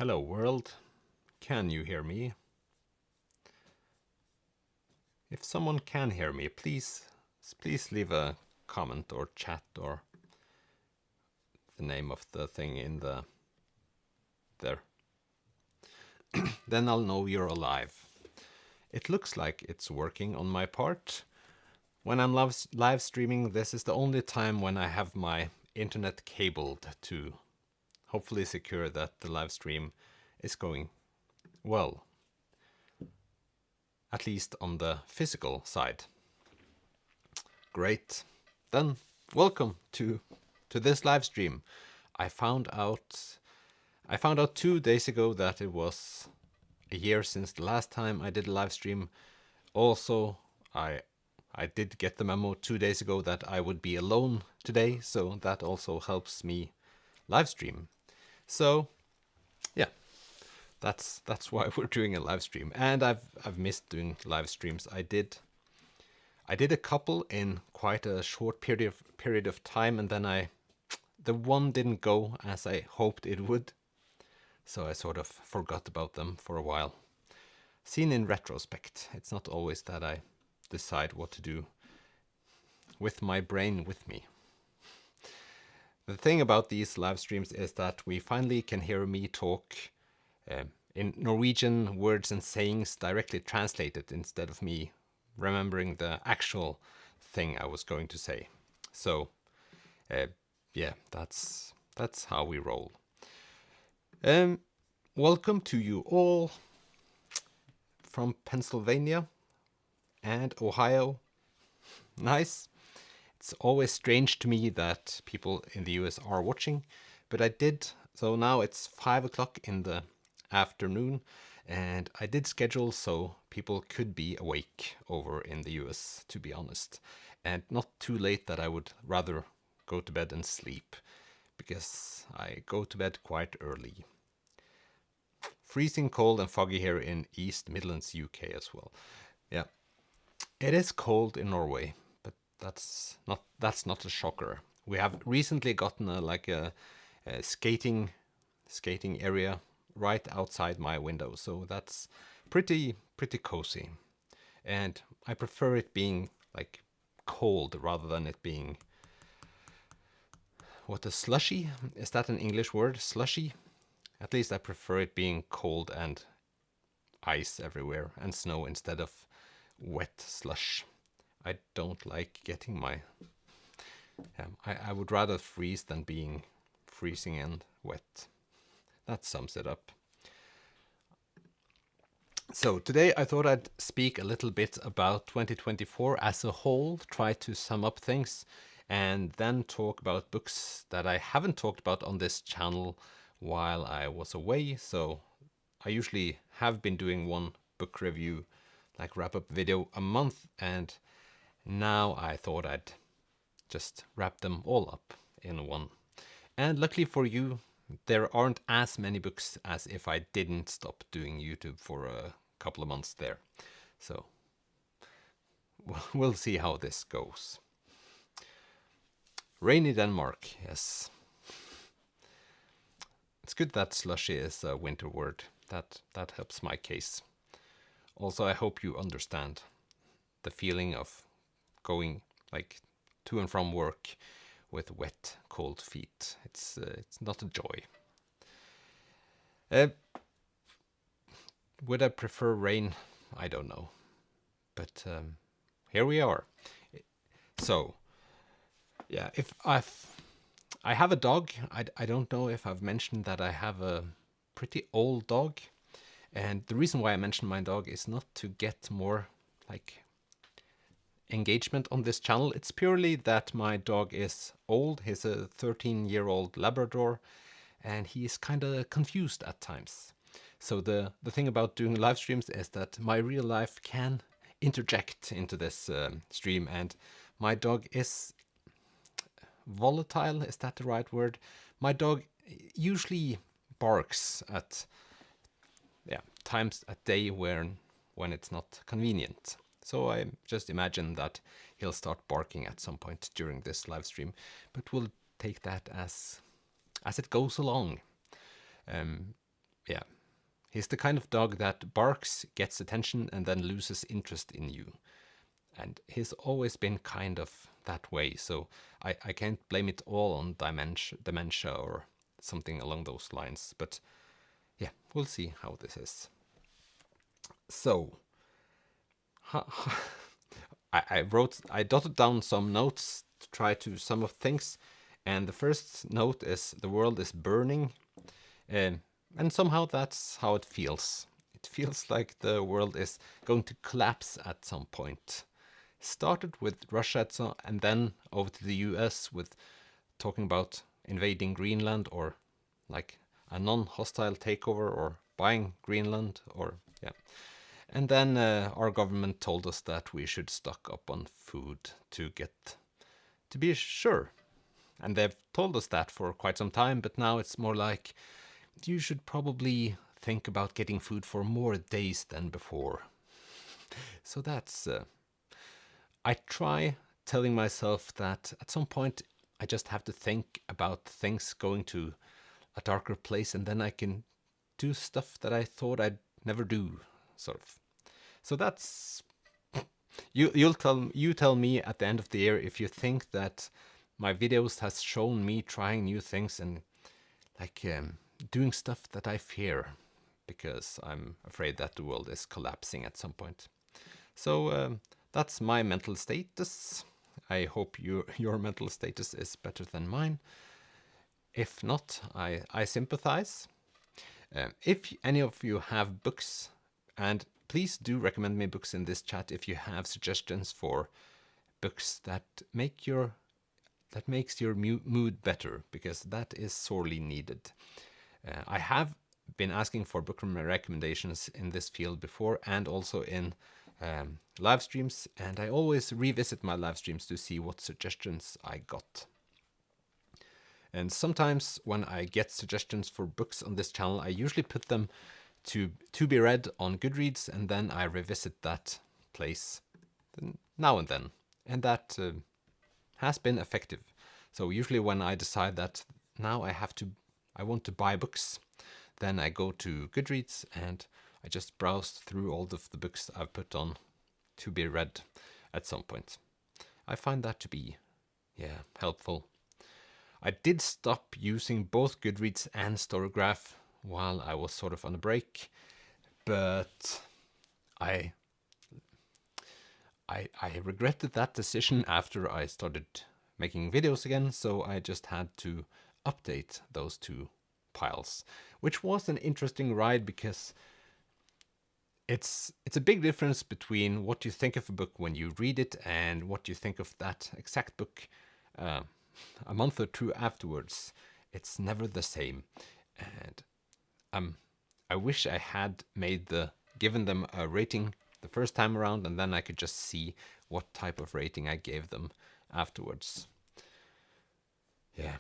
Hello world, can you hear me? If someone can hear me, please leave a comment or chat or the name of the thing in there. Then I'll know you're alive. It looks like it's working on my part. When I'm live streaming, this is the only time when I have my internet cabled to hopefully secure that the live stream is going well. At least on the physical side. Great. Then welcome to this live stream. I found out 2 days ago that it was a year since the last time I did a live stream. Also, I did get the memo 2 days ago that I would be alone today, so that also helps me live stream. So, yeah. That's why we're doing a live stream. And I've missed doing live streams. I did a couple in quite a short period of time, and then the one didn't go as I hoped it would. So I sort of forgot about them for a while. Seen in retrospect, it's not always that I decide what to do with my brain with me. The thing about these live streams is that we finally can hear me talk in Norwegian words and sayings directly translated instead of me remembering the actual thing I was going to say. So, yeah, that's how we roll. Welcome to you all from Pennsylvania and Ohio. Nice. It's always strange to me that people in the US are watching, but I did. So now it's 5 o'clock in the afternoon, and I did schedule so people could be awake over in the US, to be honest, and not too late that I would rather go to bed and sleep, because I go to bed quite early. Freezing cold and foggy here in East Midlands, UK as well. Yeah, it is cold in Norway, but that's not a shocker. We have recently gotten a skating area right outside my window, so that's pretty cozy. And I prefer it being like cold rather than it being a slushy? Is that an English word? Slushy? At least I prefer it being cold and ice everywhere and snow instead of wet slush. I don't like getting my... I would rather freeze than being freezing and wet. That sums it up. So today I thought I'd speak a little bit about 2024 as a whole, try to sum up things, and then talk about books that I haven't talked about on this channel while I was away. So I usually have been doing one book review, like wrap-up video a month, and now I thought I'd just wrap them all up in one. And luckily for you, there aren't as many books as if I didn't stop doing YouTube for a couple of months there. So we'll see how this goes. Rainy Denmark, yes. It's good that slushy is a winter word. That helps my case. Also, I hope you understand the feeling of going like to and from work with wet, cold feet. It's not a joy. Would I prefer rain? I don't know. But here we are. So, yeah, if I have a dog. I don't know if I've mentioned that I have a pretty old dog. And the reason why I mention my dog is not to get more like engagement on this channel. It's purely that my dog is old. He's a 13-year-old Labrador, and he is kind of confused at times. So the thing about doing live streams is that my real life can interject into this stream, and my dog is volatile. Is that the right word? My dog usually barks at times at day when it's not convenient. So I just imagine that he'll start barking at some point during this live stream, but we'll take that as it goes along. yeah, he's the kind of dog that barks, gets attention, and then loses interest in you. And he's always been kind of that way, so I can't blame it all on dementia or something along those lines. But yeah, we'll see how this is. So, I dotted down some notes to try to sum up things, and the first note is the world is burning, and somehow that's how it feels. It feels like the world is going to collapse at some point. Started with Russia and then over to the US with talking about invading Greenland or like a non-hostile takeover or buying Greenland or yeah. And then our government told us that we should stock up on food to be sure. And they've told us that for quite some time, but now it's more like you should probably think about getting food for more days than before. So that's I try telling myself that at some point I just have to think about things going to a darker place, and then I can do stuff that I thought I'd never do, sort of. So that's you tell me at the end of the year if you think that my videos has shown me trying new things and like doing stuff that I fear, because I'm afraid that the world is collapsing at some point. So that's my mental status. I hope your mental status is better than mine. If not, I sympathize. If any of you have books, and please do recommend me books in this chat if you have suggestions for books that makes your mood better, because that is sorely needed. I have been asking for book recommendations in this field before, and also in live streams, and I always revisit my live streams to see what suggestions I got. And sometimes when I get suggestions for books on this channel, I usually put them to be read on Goodreads, and then I revisit that place now and then. And that has been effective. So usually when I decide that now I want to buy books, then I go to Goodreads and I just browse through all of the books I've put on to be read at some point. I find that to be, helpful. I did stop using both Goodreads and Storygraph while I was sort of on a break, but I regretted that decision after I started making videos again, so I just had to update those two piles, which was an interesting ride because it's a big difference between what you think of a book when you read it and what you think of that exact book a month or two afterwards. It's never the same, and I wish I had given them a rating the first time around, and then I could just see what type of rating I gave them afterwards. Yeah,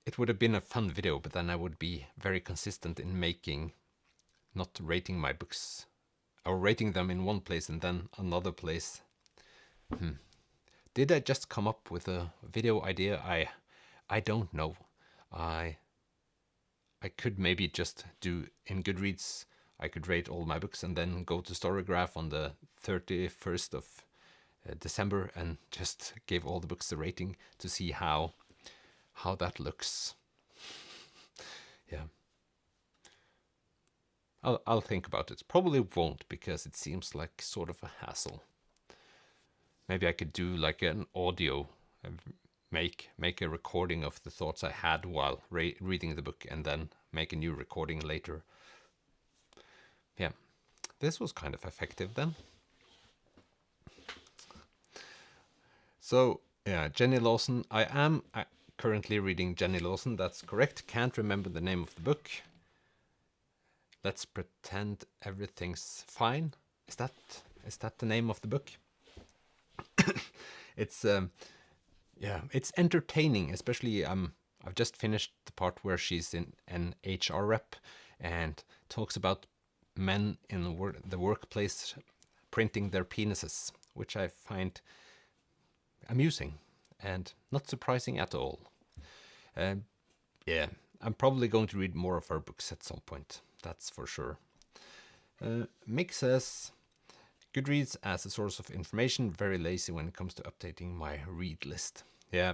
it would have been a fun video, but then I would be very consistent in not rating my books, or rating them in one place and then another place. Did I just come up with a video idea? I don't know. I could maybe just do in Goodreads, I could rate all my books and then go to Storygraph on the 31st of December and just give all the books a rating to see how that looks. Yeah. I'll think about it. Probably won't, because it seems like sort of a hassle. Maybe I could do like an audio, make a recording of the thoughts I had while reading the book, and then make a new recording later. Yeah, this was kind of effective then. So yeah, Jenny Lawson. I am currently reading Jenny Lawson. That's correct. Can't remember the name of the book. Let's pretend everything's fine. Is that the name of the book? It's it's entertaining, especially I've just finished the part where she's in an HR rep and talks about men in the workplace printing their penises, which I find amusing and not surprising at all. Yeah, I'm probably going to read more of her books at some point. that's for sure. Mick says, Goodreads as a source of information, very lazy when it comes to updating my read list. Yeah,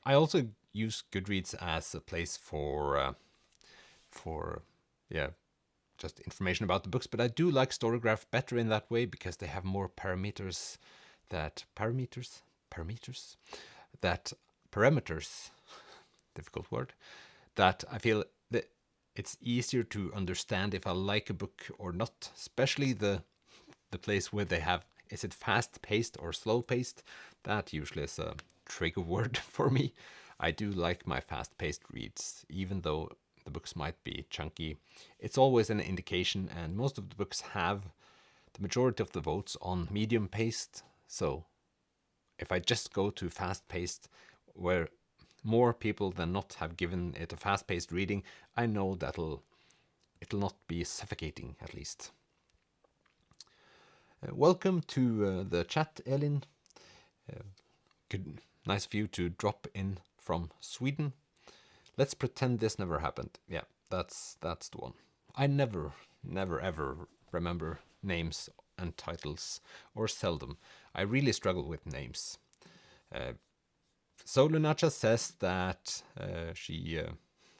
I also use Goodreads as a place for yeah, just information about the books, but I do like Storygraph better in that way because they have more parameters difficult word, that I feel that it's easier to understand if I like a book or not, especially the place where they have, is it fast paced or slow paced? That usually is a trigger word for me. I do like my fast paced reads, even though the books might be chunky. It's always an indication, and most of the books have the majority of the votes on medium paced. So if I just go to fast paced, where more people than not have given it a fast paced reading, I know it'll not be suffocating, at least. Welcome to the chat, Elin. Nice of you to drop in from Sweden. Let's pretend this never happened. Yeah, that's the one. I never ever remember names and titles, or seldom. I really struggle with names. So Lunacha says that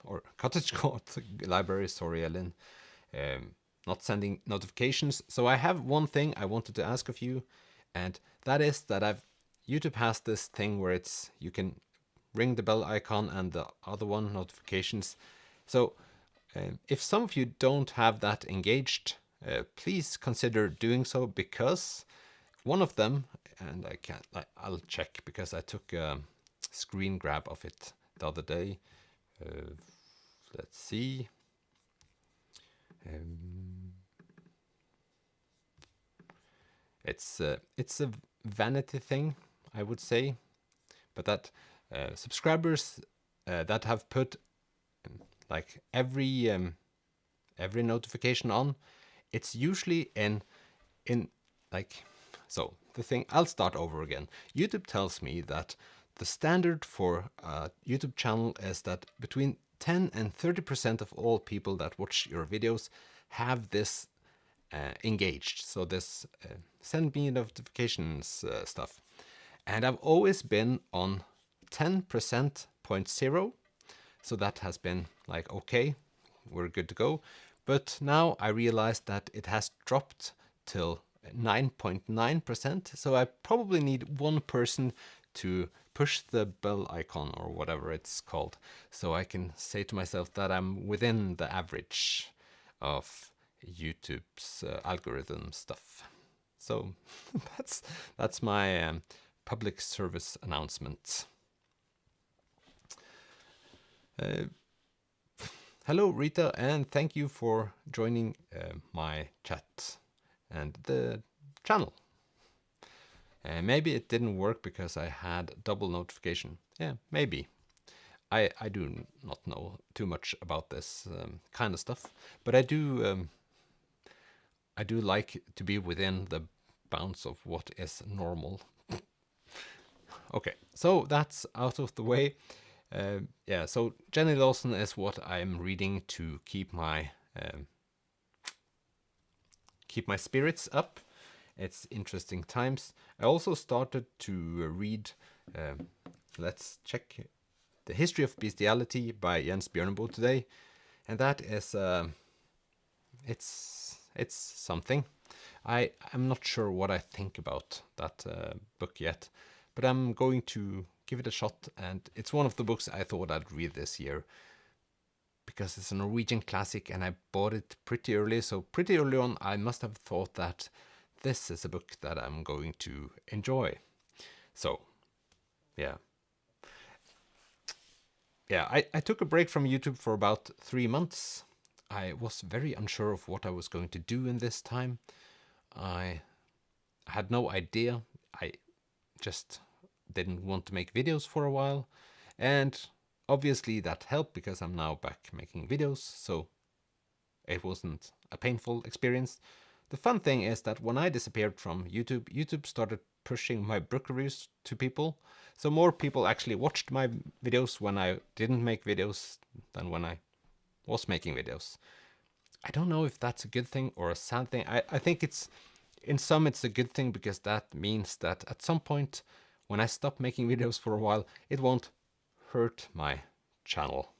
or Cottage Court Library, sorry Ellen, not sending notifications. So I have one thing I wanted to ask of you, and that is that YouTube has this thing where you can ring the bell icon and the other one, notifications. So if some of you don't have that engaged, please consider doing so, because one of them, and I'll check because I took a screen grab of it the other day. Let's see. It's a vanity thing, I would say, but that subscribers that have put like every notification on, it's usually in like, so the thing, I'll start over again. YouTube tells me that the standard for a YouTube channel is that between 10 and 30% of all people that watch your videos have this engaged. So this send me notifications stuff. And I've always been on 10%.0. So that has been like, okay, we're good to go. But now I realized that it has dropped till 9.9%. So I probably need one person to push the bell icon or whatever it's called, so I can say to myself that I'm within the average of YouTube's algorithm stuff. So that's my public service announcement. Hello Rita, and thank you for joining my chat and the channel. Maybe it didn't work because I had double notification. Yeah, maybe. I do not know too much about this kind of stuff, but I do like to be within the bounds of what is normal. Okay, so that's out of the way. Yeah, so Jenny Lawson is what I'm reading to keep my spirits up. It's interesting times. I also started to read, let's check, The History of Bestiality by Jens Bjørneboe today. And that is, it's something. I'm not sure what I think about that book yet, but I'm going to give it a shot. And it's one of the books I thought I'd read this year, because it's a Norwegian classic and I bought it pretty early. So pretty early on, I must have thought that this is a book that I'm going to enjoy. So, yeah. Yeah, I took a break from YouTube for about 3 months. I was very unsure of what I was going to do in this time. I had no idea. I just didn't want to make videos for a while. And obviously that helped because I'm now back making videos. So it wasn't a painful experience. The fun thing is that when I disappeared from YouTube, YouTube started pushing my book reviews to people. So more people actually watched my videos when I didn't make videos than when I was making videos. I don't know if that's a good thing or a sad thing. I think in some it's a good thing because that means that at some point when I stop making videos for a while, it won't hurt my channel.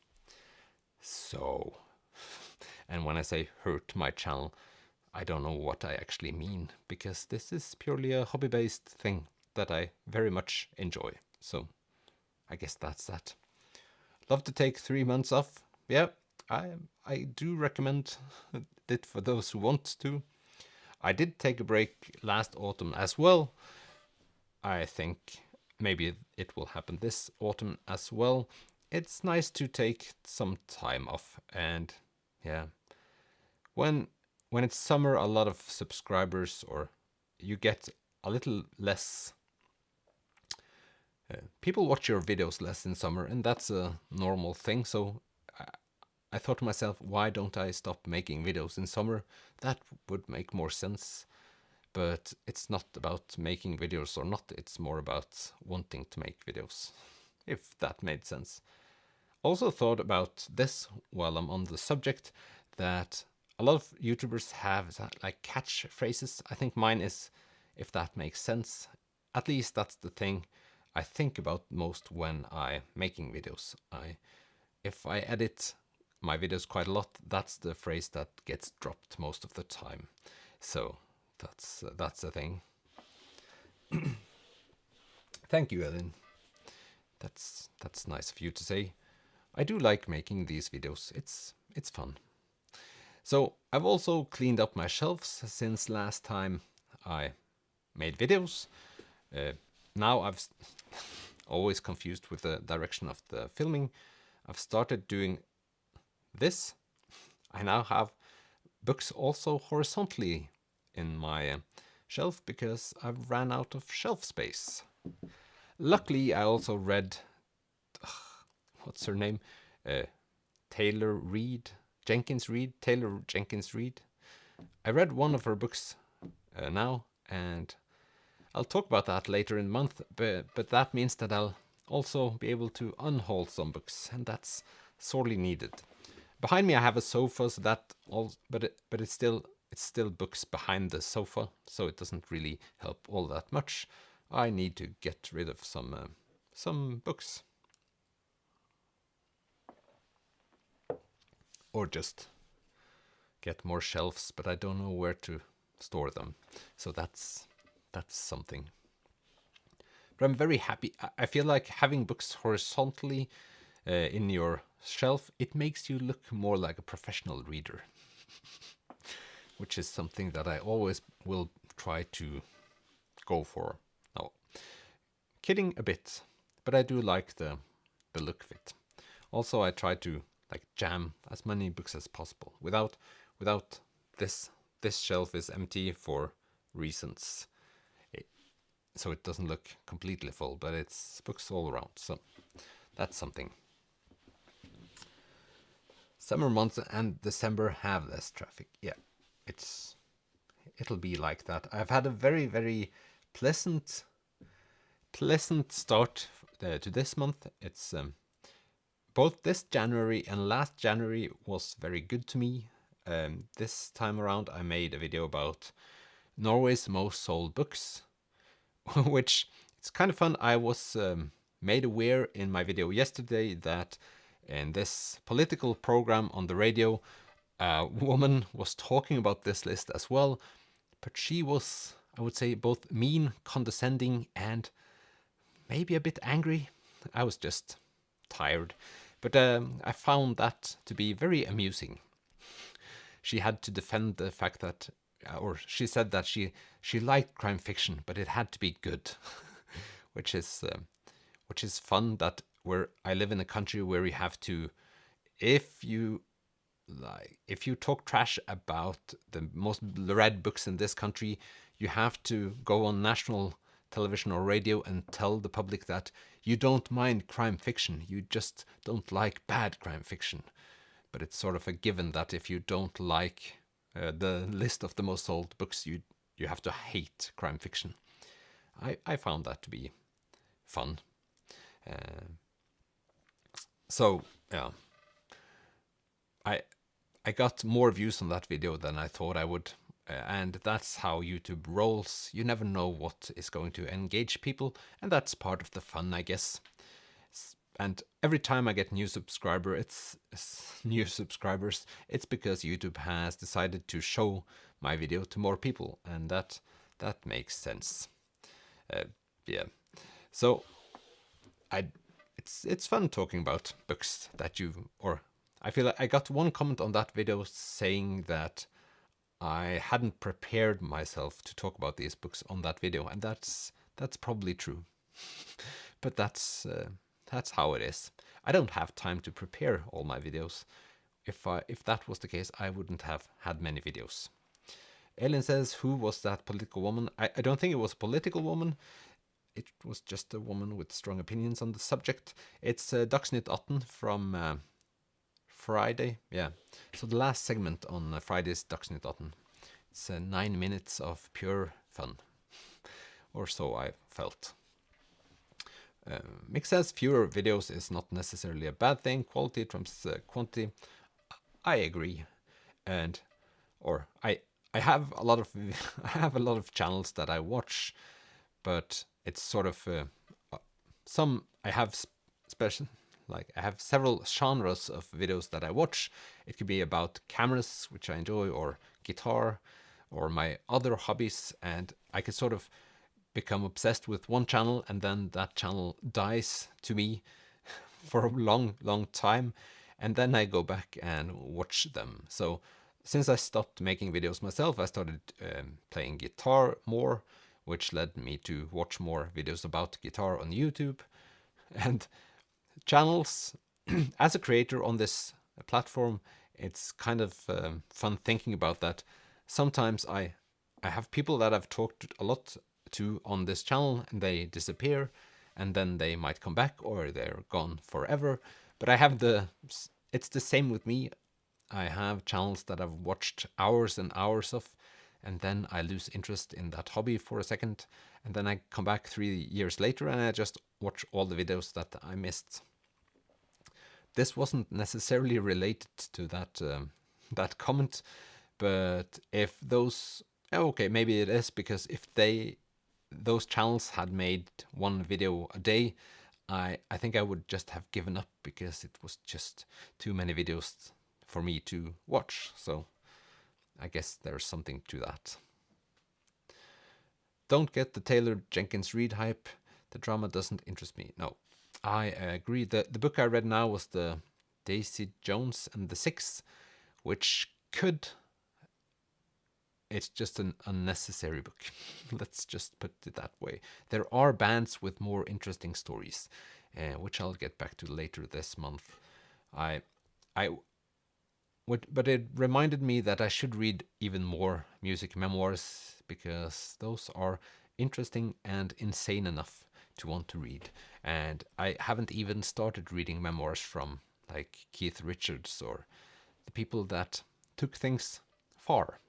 So, and when I say hurt my channel, I don't know what I actually mean because this is purely a hobby-based thing that I very much enjoy. So, I guess that's that. Love to take 3 months off. Yeah, I do recommend it for those who want to. I did take a break last autumn as well. I think maybe it will happen this autumn as well. It's nice to take some time off, and yeah, when it's summer, a lot of subscribers, or you get a little less people watch your videos less in summer, and that's a normal thing. So I thought to myself, why don't I stop making videos in summer? That would make more sense. But it's not about making videos or not, it's more about wanting to make videos, if that made sense. Also thought about this while I'm on the subject, that a lot of YouTubers have like catchphrases. I think mine is, if that makes sense. At least that's the thing I think about most when I'm making videos. If I edit my videos quite a lot, that's the phrase that gets dropped most of the time. So that's the thing. Thank you, Ellen. That's nice of you to say. I do like making these videos. It's fun. So I've also cleaned up my shelves since last time I made videos. Now I've always confused with the direction of the filming. I've started doing this. I now have books also horizontally in my shelf because I've ran out of shelf space. Luckily, I also read, what's her name? Taylor Jenkins Reid. I read one of her books now, and I'll talk about that later in the month, but that means that I'll also be able to unhaul some books, and that's sorely needed. Behind me I have a sofa, so that but it's still books behind the sofa, so it doesn't really help all that much. I need to get rid of some books, or just get more shelves, but I don't know where to store them. So that's something. But I'm very happy. I feel like having books horizontally in your shelf, it makes you look more like a professional reader, which is something that I always will try to go for. No, kidding a bit, but I do like the look of it. Also, I try to like jam as many books as possible. Without this shelf is empty for reasons. So it doesn't look completely full, but it's books all around. So that's something. Summer months and December have less traffic. Yeah, it'll be like that. I've had a very, very pleasant start to this month. It's both this January and last January was very good to me. This time around I made a video about Norway's most sold books, which it's kind of fun. I was made aware in my video yesterday that in this political program on the radio, a woman was talking about this list as well, but she was, I would say, both mean, condescending, and maybe a bit angry. I was just tired, but I found that to be very amusing. She had to defend the fact that, or she said that she liked crime fiction, but it had to be good, which is fun. That where I live in a country where you have to, if you talk trash about the most read books in this country, you have to go on national television or radio and tell the public that you don't mind crime fiction, you just don't like bad crime fiction. But it's sort of a given that if you don't like the list of the most sold books, you have to hate crime fiction. I found that to be fun. So yeah, I I got more views on that video than I thought I would. And that's how YouTube rolls. You never know what is going to engage people, and that's part of the fun, I guess. And every time I get new subscribers, it's because YouTube has decided to show my video to more people, and that makes sense. Yeah. So it's fun talking about books that I feel like I got one comment on that video saying that I hadn't prepared myself to talk about these books on that video, and that's probably true. But that's how it is. I don't have time to prepare all my videos. If that was the case, I wouldn't have had many videos. Elin says, who was that political woman? I don't think it was a political woman. It was just a woman with strong opinions on the subject. It's Dagsnytt 18 from Friday. Yeah. So the last segment on Friday's Dagsnytt 18. It's 9 minutes of pure fun. Or so I felt. Mick says fewer videos is not necessarily a bad thing. Quality trumps quantity. I agree. I have a lot of channels that I watch, but it's sort of some I have special, like I have several genres of videos that I watch. It could be about cameras, which I enjoy, or guitar, or my other hobbies, and I could sort of become obsessed with one channel, and then that channel dies to me for a long time, and then I go back and watch them. So since I stopped making videos myself, I started playing guitar more, which led me to watch more videos about guitar on YouTube. And channels, as a creator on this platform, it's kind of fun thinking about that. Sometimes I have people that I've talked a lot to on this channel, and they disappear, and then they might come back, or they're gone forever. But it's the same with me. I have channels that I've watched hours and hours of, and then I lose interest in that hobby for a second, and then I come back 3 years later and I just watch all the videos that I missed. This wasn't necessarily related to that comment, but if those, okay, maybe it is, because if those channels had made one video a day, I think I would just have given up, because it was just too many videos for me to watch. So I guess there's something to that. Don't get the Taylor Jenkins Reid hype. The drama doesn't interest me. No, I agree. The book I read now was the Daisy Jones and the Six, which it's just an unnecessary book. Let's just put it that way. There are bands with more interesting stories, which I'll get back to later this month. But it reminded me that I should read even more music memoirs, because those are interesting and insane enough to want to read. And I haven't even started reading memoirs from like Keith Richards, or the people that took things far.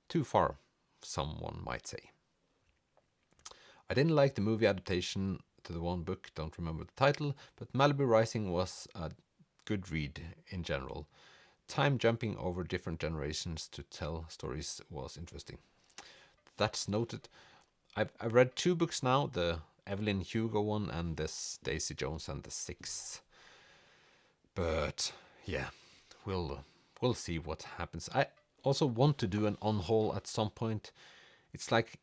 Too far, someone might say. I didn't like the movie adaptation to the one book, don't remember the title, but Malibu Rising was a good read in general. Time jumping over different generations to tell stories was interesting. That's noted. I've read 2 books now, the Evelyn Hugo one and this Daisy Jones and the Six. But yeah, we'll see what happens. I also want to do an on-haul at some point. It's like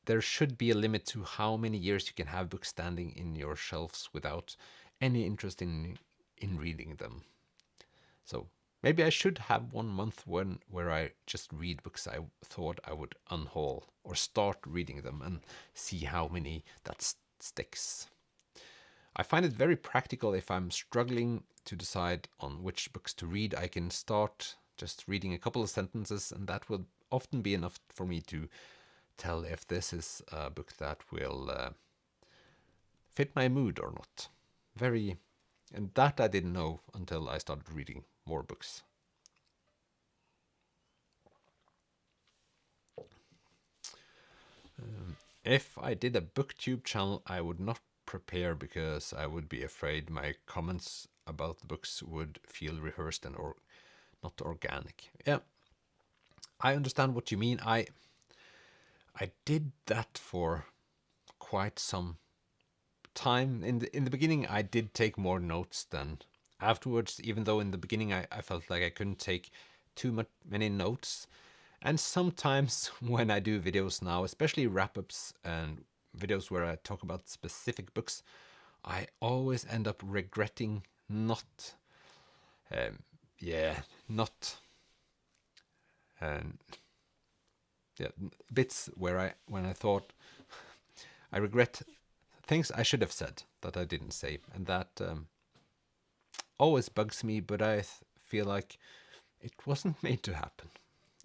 there should be a limit to how many years you can have books standing in your shelves without any interest in reading them. So maybe I should have 1 month where I just read books I thought I would unhaul, or start reading them and see how many that sticks. I find it very practical if I'm struggling to decide on which books to read. I can start just reading a couple of sentences, and that will often be enough for me to tell if this is a book that will fit my mood or not. And that I didn't know until I started reading more books. If I did a booktube channel, I would not prepare, because I would be afraid my comments about the books would feel rehearsed and not organic. Yeah, I understand what you mean. I did that for quite some time. In the beginning, I did take more notes than afterwards, even though in the beginning I felt like I couldn't take many notes. And sometimes when I do videos now, especially wrap-ups and videos where I talk about specific books, I always end up regretting not, yeah, not, yeah, bits where when I thought I regret things I should have said that I didn't say, and that always bugs me. But I feel like it wasn't made to happen.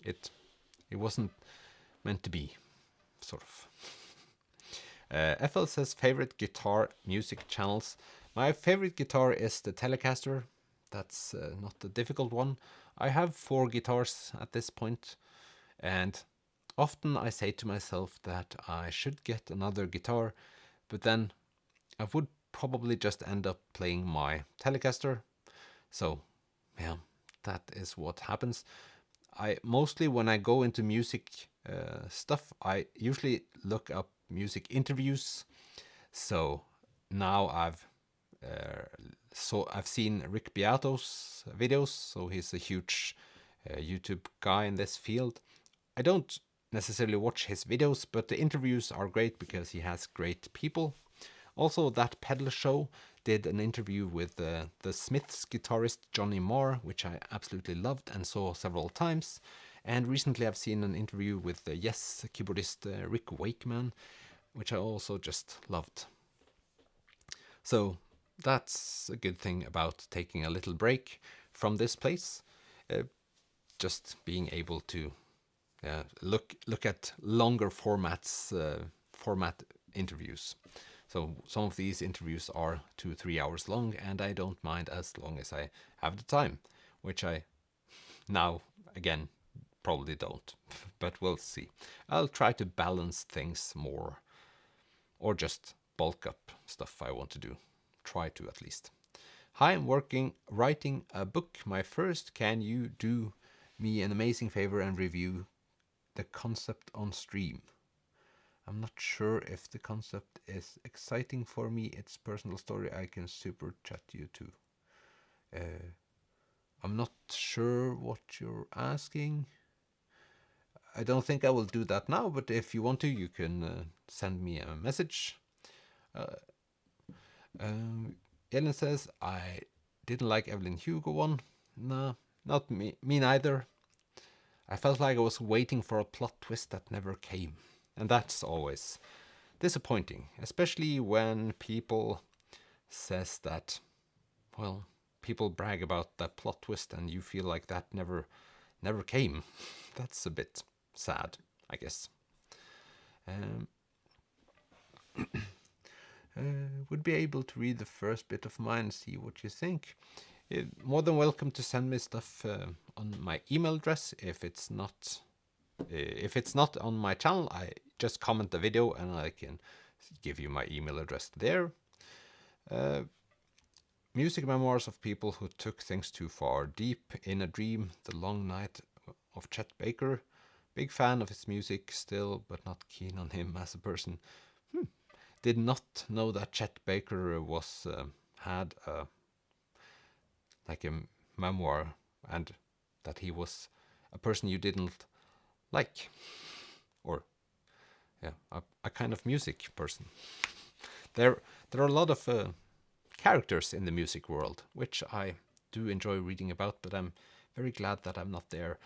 It wasn't meant to be, sort of. FL says favorite guitar music channels. My favorite guitar is the Telecaster. That's not a difficult one. I have 4 guitars at this point, and often I say to myself that I should get another guitar, but then I would probably just end up playing my Telecaster. So, yeah, that is what happens. I mostly, when I go into music stuff, I usually look up music interviews. So now I've seen Rick Beato's videos. So he's a huge YouTube guy in this field. I don't necessarily watch his videos, but the interviews are great because he has great people. Also, That Pedal Show did an interview with the Smiths guitarist Johnny Marr, which I absolutely loved and saw several times. And recently I've seen an interview with the Yes keyboardist Rick Wakeman, which I also just loved. So that's a good thing about taking a little break from this place. Just being able to look at longer format interviews. So some of these interviews are 2-3 hours long, and I don't mind as long as I have the time, which I now again probably don't, but we'll see. I'll try to balance things more, or just bulk up stuff I want to do. Try to, at least. Hi, I'm writing a book, my first. Can you do me an amazing favor and review the concept on stream? I'm not sure if the concept is exciting for me. It's personal story. I can super chat you too. I'm not sure what you're asking. I don't think I will do that now, but if you want to, you can send me a message. Ellen says, I didn't like Evelyn Hugo one. No, not me neither. I felt like I was waiting for a plot twist that never came. And that's always disappointing, especially when people says that, well, people brag about that plot twist and you feel like that never came. That's a bit sad, I guess. Would be able to read the first bit of mine and see what you think. More than welcome to send me stuff on my email address. If it's not on my channel, I just comment the video and I can give you my email address there. Music memoirs of people who took things too far. Deep in a Dream, The Long Night of Chet Baker. Big fan of his music still, but not keen on him as a person. Did not know that Chet Baker was had a memoir, and that he was a person you didn't like, or a kind of music person. There are a lot of characters in the music world, which I do enjoy reading about, but I'm very glad that I'm not there.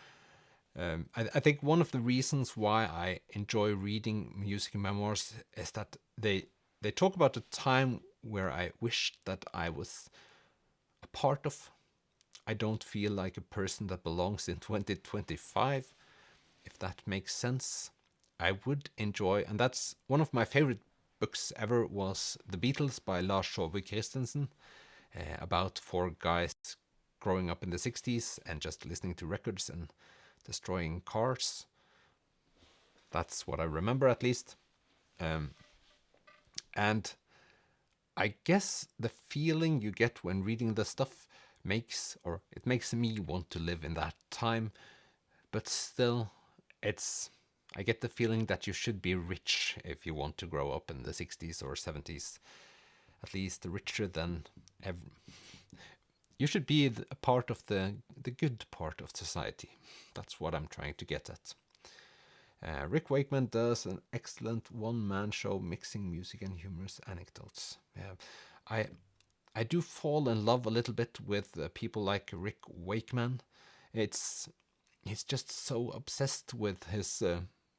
I think one of the reasons why I enjoy reading music memoirs is that they talk about a time where I wished that I was a part of. I don't feel like a person that belongs in 2025, if that makes sense. I would enjoy, and that's one of my favorite books ever, was The Beatles by Lars Saabye Christensen, about 4 guys growing up in the 60s and just listening to records and destroying cars. That's what I remember, at least. And I guess the feeling you get when reading the stuff it makes me want to live in that time, but still, I get the feeling that you should be rich if you want to grow up in the 60s or 70s, at least richer than ever. You should be a part of the good part of society. That's what I'm trying to get at. Rick Wakeman does an excellent one-man show mixing music and humorous anecdotes. I do fall in love a little bit with people like Rick Wakeman. He's just so obsessed with his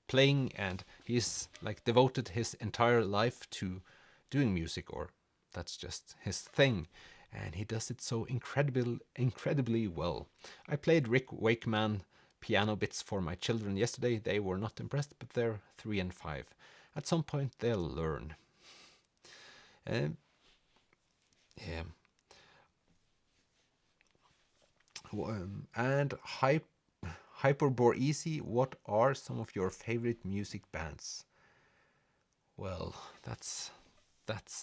playing, and he's like devoted his entire life to doing music, or that's just his thing. And he does it so incredibly well. I played Rick Wakeman piano bits for my children yesterday. They were not impressed, but they're 3 and 5. At some point, they'll learn. Yeah. And Hyperboreasy, what are some of your favorite music bands? Well, that's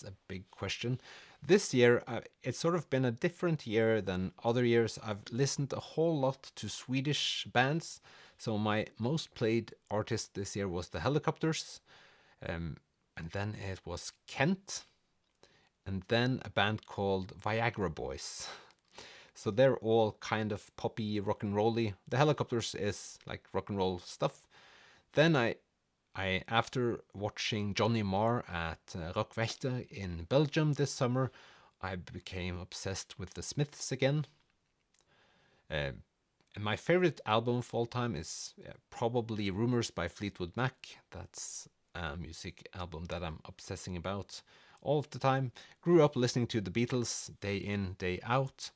a big question. This year, it's sort of been a different year than other years. I've listened a whole lot to Swedish bands. So my most played artist this year was the Helicopters. And then it was Kent. And then a band called Viagra Boys. So they're all kind of poppy, rock and rolly. The Helicopters is like rock and roll stuff. Then I after watching Johnny Marr at Rockverte in Belgium this summer, I became obsessed with the Smiths again. And my favorite album of all time is probably Rumours by Fleetwood Mac. That's a music album that I'm obsessing about all of the time. Grew up listening to the Beatles day in, day out.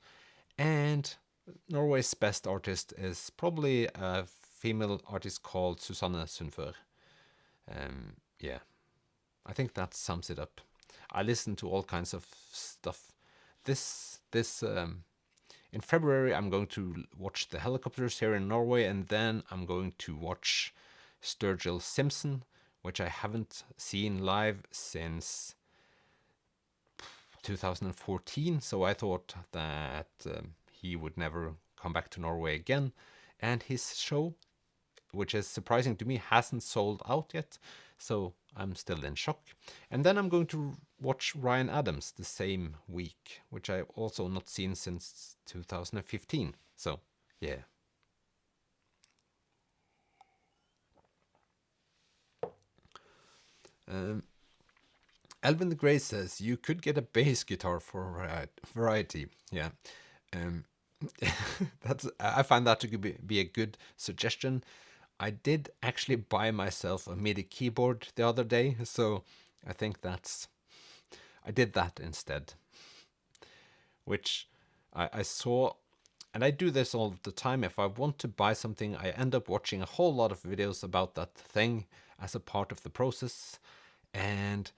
And Norway's best artist is probably a female artist called Susanne Sundfør. Yeah, I think that sums it up. I listen to all kinds of stuff. In February, I'm going to watch the Helicopters here in Norway, and then I'm going to watch Sturgill Simpson, which I haven't seen live since 2014. So I thought that he would never come back to Norway again, and his show, which is surprising to me, hasn't sold out yet, so I'm still in shock. And then I'm going to watch Ryan Adams the same week, which I've also not seen since 2015. So, yeah. Elvin the Grey says, you could get a bass guitar for variety. Yeah. I find that to be a good suggestion. I did actually buy myself a MIDI keyboard the other day, so I think I did that instead. Which I saw, and I do this all the time. If I want to buy something, I end up watching a whole lot of videos about that thing as a part of the process. And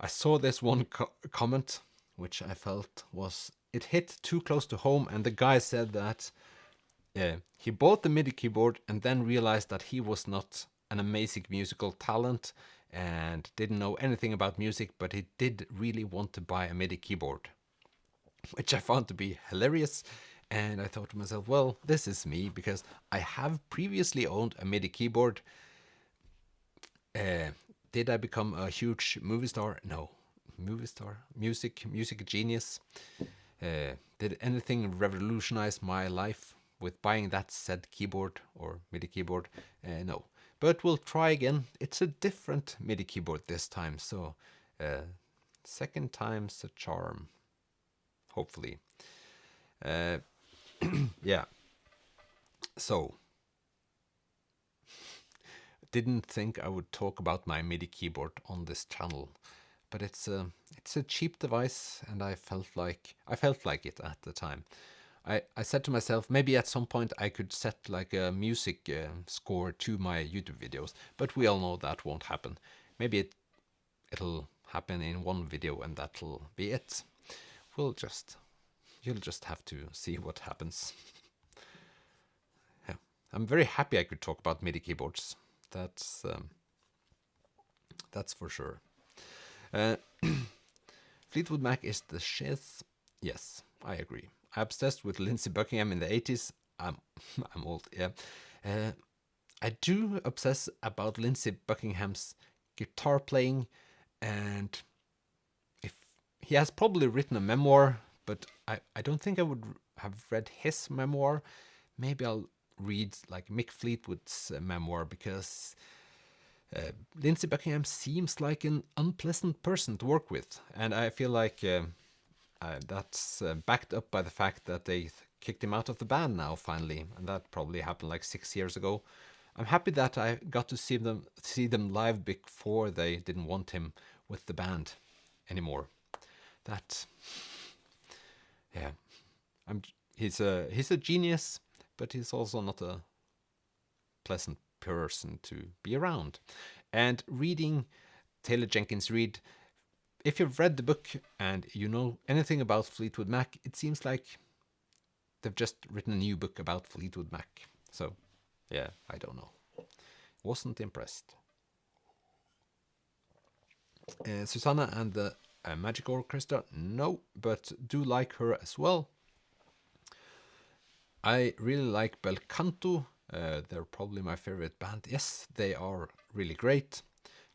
I saw this one comment, which I felt it hit too close to home, and the guy said that he bought the MIDI keyboard and then realized that he was not an amazing musical talent and didn't know anything about music, but he did really want to buy a MIDI keyboard, which I found to be hilarious. And I thought to myself, well, this is me, because I have previously owned a MIDI keyboard. Did I become a huge movie star? No. Movie star? Music genius? Did anything revolutionize my life with buying that said keyboard or MIDI keyboard? No. But we'll try again. It's a different MIDI keyboard this time, so second time's a charm. Hopefully. Yeah. So, didn't think I would talk about my MIDI keyboard on this channel, but it's a cheap device, and I felt like it at the time. I said to myself, maybe at some point I could set like a music score to my YouTube videos, but we all know that won't happen. Maybe it'll happen in one video and that'll be it. You'll just have to see what happens. Yeah. I'm very happy I could talk about MIDI keyboards. That's for sure. Fleetwood Mac is the shiz. Yes, I agree. I obsessed with Lindsey Buckingham in the 80s. I'm old, yeah. I do obsess about Lindsey Buckingham's guitar playing, and if he has probably written a memoir, but I don't think I would have read his memoir. Maybe I'll read like Mick Fleetwood's memoir, because Lindsey Buckingham seems like an unpleasant person to work with, and I feel like that's backed up by the fact that they kicked him out of the band now finally, and that probably happened like 6 years ago. I'm happy that I got to see them live before they didn't want him with the band anymore. That, yeah, he's a genius, but he's also not a pleasant person to be around. And reading Taylor Jenkins Reid, if you've read the book and you know anything about Fleetwood Mac, it seems like they've just written a new book about Fleetwood Mac. So, yeah, I don't know. Wasn't impressed. Susanna and the Magic Orchestra, no, but do like her as well. I really like Bel Canto. They're probably my favorite band. Yes, they are really great.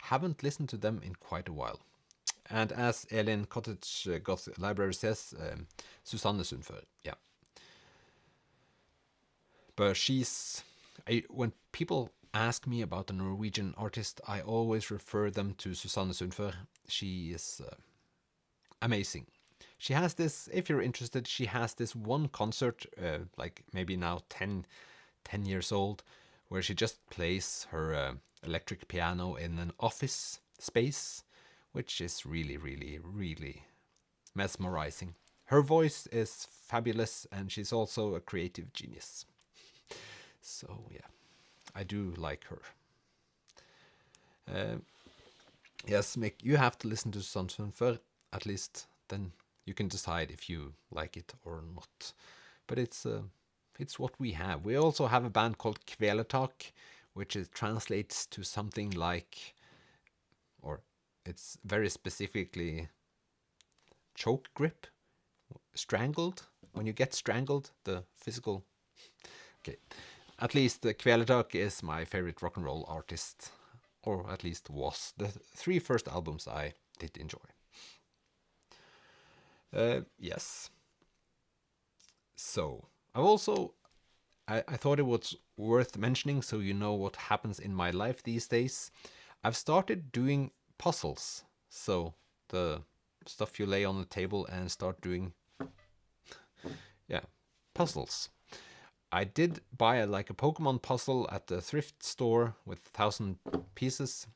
Haven't listened to them in quite a while. And as Elin Cottage Goth Library says, Susanne Sundfør. Yeah. But when people ask me about a Norwegian artist, I always refer them to Susanne Sundfør. She is amazing. She has this, if you're interested, she has this one concert, like maybe now 10 years old, where she just plays her electric piano in an office space, which is really, really, really mesmerizing. Her voice is fabulous, and she's also a creative genius. So, yeah, I do like her. Yes, Mick, you have to listen to Susanne Sundfør, at least then you can decide if you like it or not. But it's what we have. We also have a band called Kvelertak, which translates to something like, or it's very specifically choke grip, strangled. When you get strangled, the physical. Okay, at least Kvelertak is my favorite rock and roll artist, or at least was. The 3 first albums I did enjoy. Yes. So, I thought it was worth mentioning so you know what happens in my life these days. I've started doing puzzles. So, the stuff you lay on the table and start doing, yeah, puzzles. I did buy a Pokemon puzzle at the thrift store with 1,000 pieces.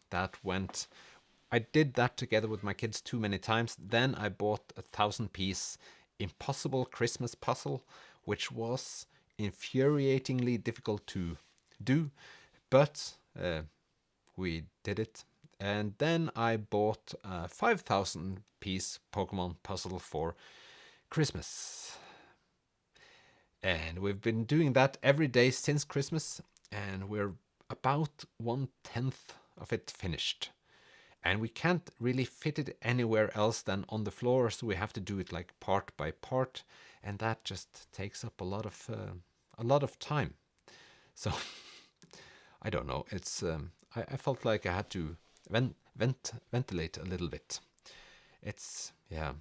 I did that together with my kids too many times. Then I bought a 1,000-piece Impossible Christmas puzzle, which was infuriatingly difficult to do, but we did it. And then I bought a 5,000-piece Pokemon puzzle for Christmas. And we've been doing that every day since Christmas, and we're about 1/10 of it finished. And we can't really fit it anywhere else than on the floor, so we have to do it like part by part, and that just takes up a lot of time. So I don't know. It's I felt like I had to ventilate a little bit. It's, yeah.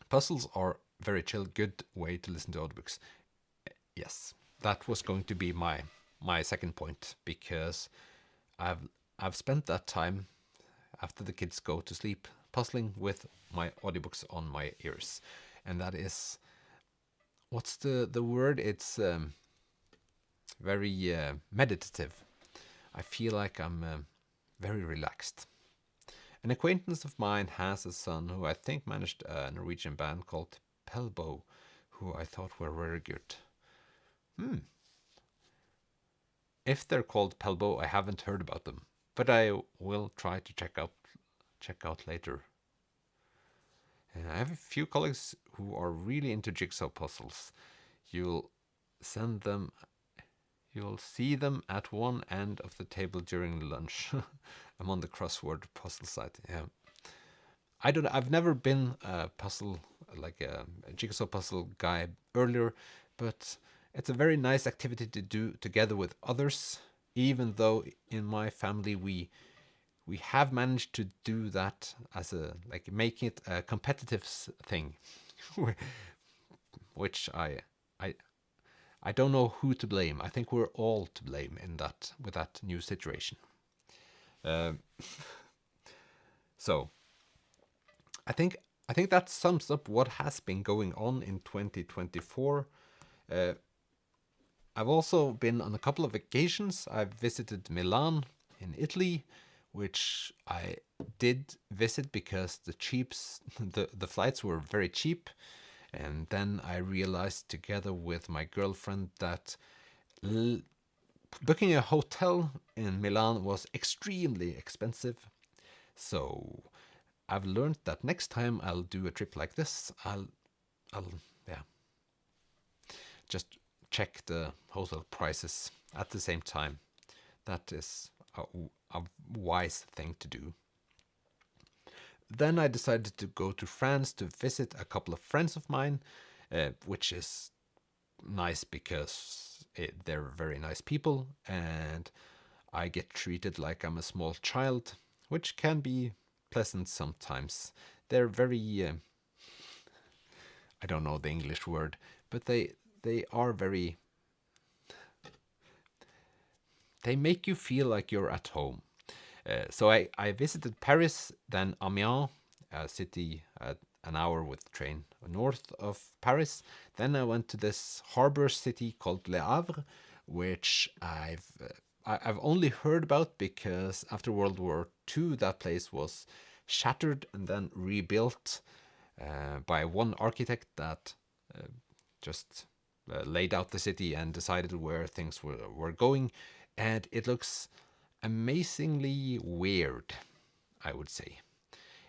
Puzzles are very chill, good way to listen to audiobooks. Yes, that was going to be my second point, because I've spent that time after the kids go to sleep puzzling with my audiobooks on my ears, and that is, what's the word? It's very meditative. I feel like I'm very relaxed. An acquaintance of mine has a son who I think managed a Norwegian band called Pelbo, who I thought were very good. If they're called Pelbo, I haven't heard about them, but I will try to check out later. I have a few colleagues who are really into jigsaw puzzles. You'll see them at one end of the table during lunch. I'm on the crossword puzzle site. Yeah. I've never been a puzzle, like a jigsaw puzzle guy earlier, but it's a very nice activity to do together with others. Even though in my family we have managed to do that as a, like, making it a competitive thing, which I I don't know who to blame. I think we're all to blame in that, with that new situation. Um, so I think I think that sums up what has been going on in 2024. Uh, I've also been on a couple of vacations. I've visited Milan in Italy, which I did visit because the flights were very cheap. And then I realized together with my girlfriend that booking a hotel in Milan was extremely expensive. So I've learned that next time I'll do a trip like this, I'll yeah, just check the hotel prices at the same time. That is a wise thing to do. Then I decided to go to France to visit a couple of friends of mine, which is nice because they're very nice people, and I get treated like I'm a small child, which can be pleasant sometimes. They're very, I don't know the English word, but they are very, they make you feel like you're at home. So I visited Paris, then Amiens, a city an hour with train north of Paris. Then I went to this harbor city called Le Havre, which I've only heard about because after World War II, that place was shattered and then rebuilt by one architect that just laid out the city and decided where things were going. And it looks amazingly weird, I would say.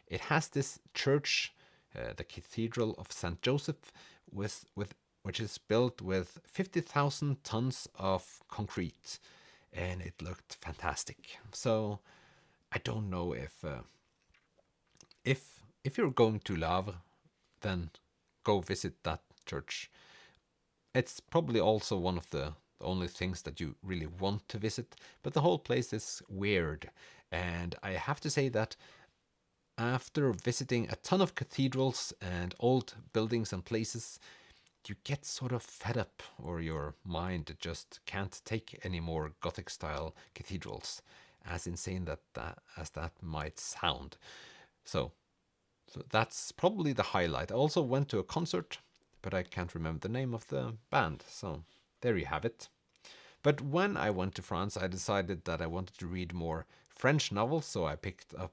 It has this church, the Cathedral of St. Joseph, which is built with 50,000 tons of concrete, and it looked fantastic. So I don't know if you're going to Le Havre, then go visit that church. It's probably also one of the only things that you really want to visit, but the whole place is weird. And I have to say that after visiting a ton of cathedrals and old buildings and places, you get sort of fed up, or your mind just can't take any more Gothic style cathedrals, as insane as that might sound. So, so that's probably the highlight. I also went to a concert, but I can't remember the name of the band. So there you have it. But when I went to France, I decided that I wanted to read more French novels, so I picked up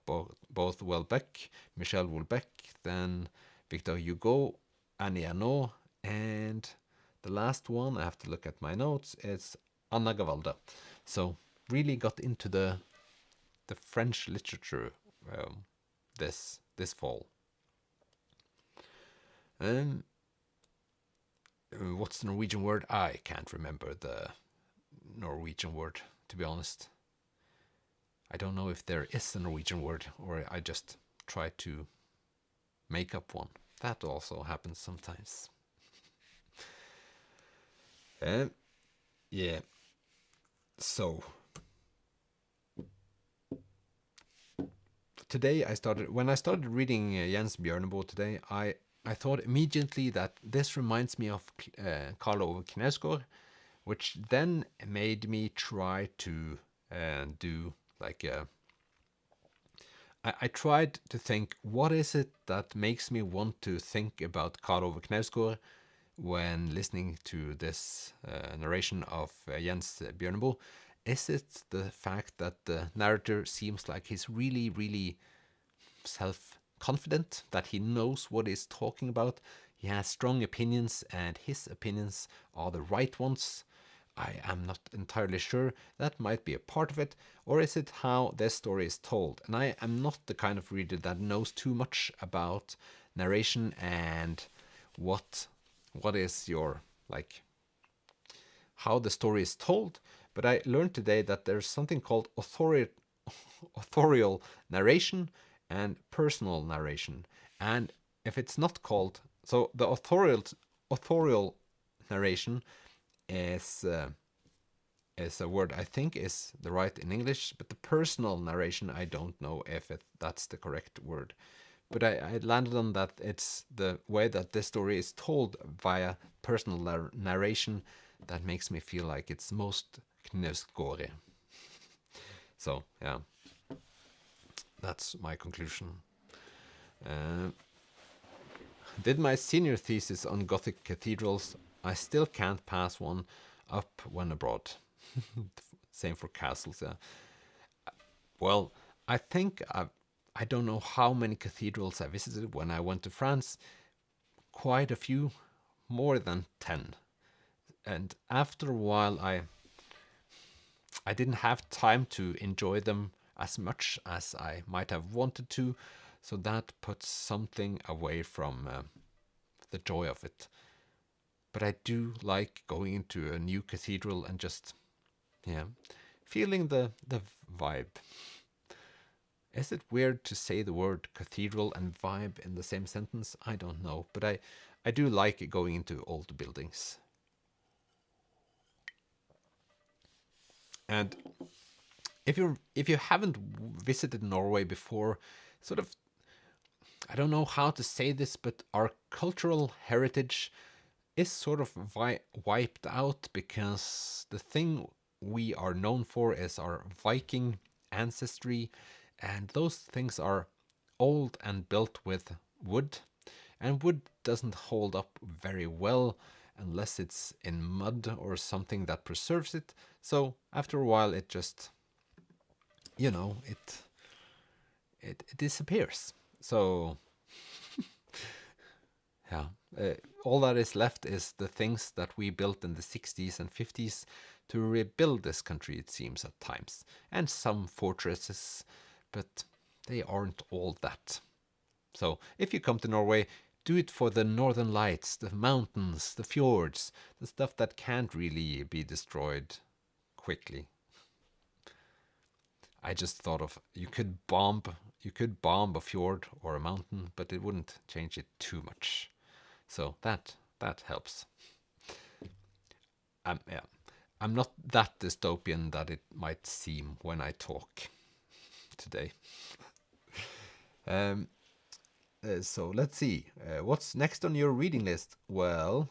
both Welbeck, Michel Houellebecq, then Victor Hugo, Annie Ernaux, and the last one, I have to look at my notes, it's Anna Gavalda. So really got into the French literature this fall. What's the Norwegian word? I can't remember the Norwegian word, to be honest. I don't know if there is a Norwegian word, or I just try to make up one. That also happens sometimes. Yeah. So today when I started reading Jens Bjørneboe today, I thought immediately that this reminds me of Karl Ove Knausgård, which then made me try to do like I tried to think, what is it that makes me want to think about Karl Ove Knausgård when listening to this narration of Jens Bjørneboe? Is it the fact that the narrator seems like he's really, really self-confident, that he knows what he's talking about? He has strong opinions, and his opinions are the right ones. I am not entirely sure. That might be a part of it. Or is it how this story is told? And I am not the kind of reader that knows too much about narration and what is your, like, how the story is told. But I learned today that there's something called authorial narration, and personal narration. And if it's not called, so the authorial narration is a word I think is the right in English, but the personal narration I don't know if that's the correct word. But I landed on that it's the way that this story is told via personal narration that makes me feel like it's most knivskårig. So yeah, that's my conclusion. Did my senior thesis on Gothic cathedrals. I still can't pass one up when abroad. Same for castles. Yeah. Well, I think I don't know how many cathedrals I visited when I went to France. Quite a few, more than 10. And after a while, I didn't have time to enjoy them as much as I might have wanted to, so that puts something away from the joy of it. But I do like going into a new cathedral and just, yeah, feeling the vibe. Is it weird to say the word cathedral and vibe in the same sentence? I don't know, but I do like going into old buildings. And if you haven't visited Norway before, sort of, I don't know how to say this, but our cultural heritage is sort of wiped out, because the thing we are known for is our Viking ancestry, and those things are old and built with wood, and wood doesn't hold up very well unless it's in mud or something that preserves it. So after a while it just, it disappears. So yeah, all that is left is the things that we built in the 60s and 50s to rebuild this country, it seems, at times. And some fortresses, but they aren't all that. So if you come to Norway, do it for the northern lights, the mountains, the fjords, the stuff that can't really be destroyed quickly. I just thought of you could bomb a fjord or a mountain, but it wouldn't change it too much. So that helps. Yeah, I'm not that dystopian that it might seem when I talk today. So let's see. What's next on your reading list? Well,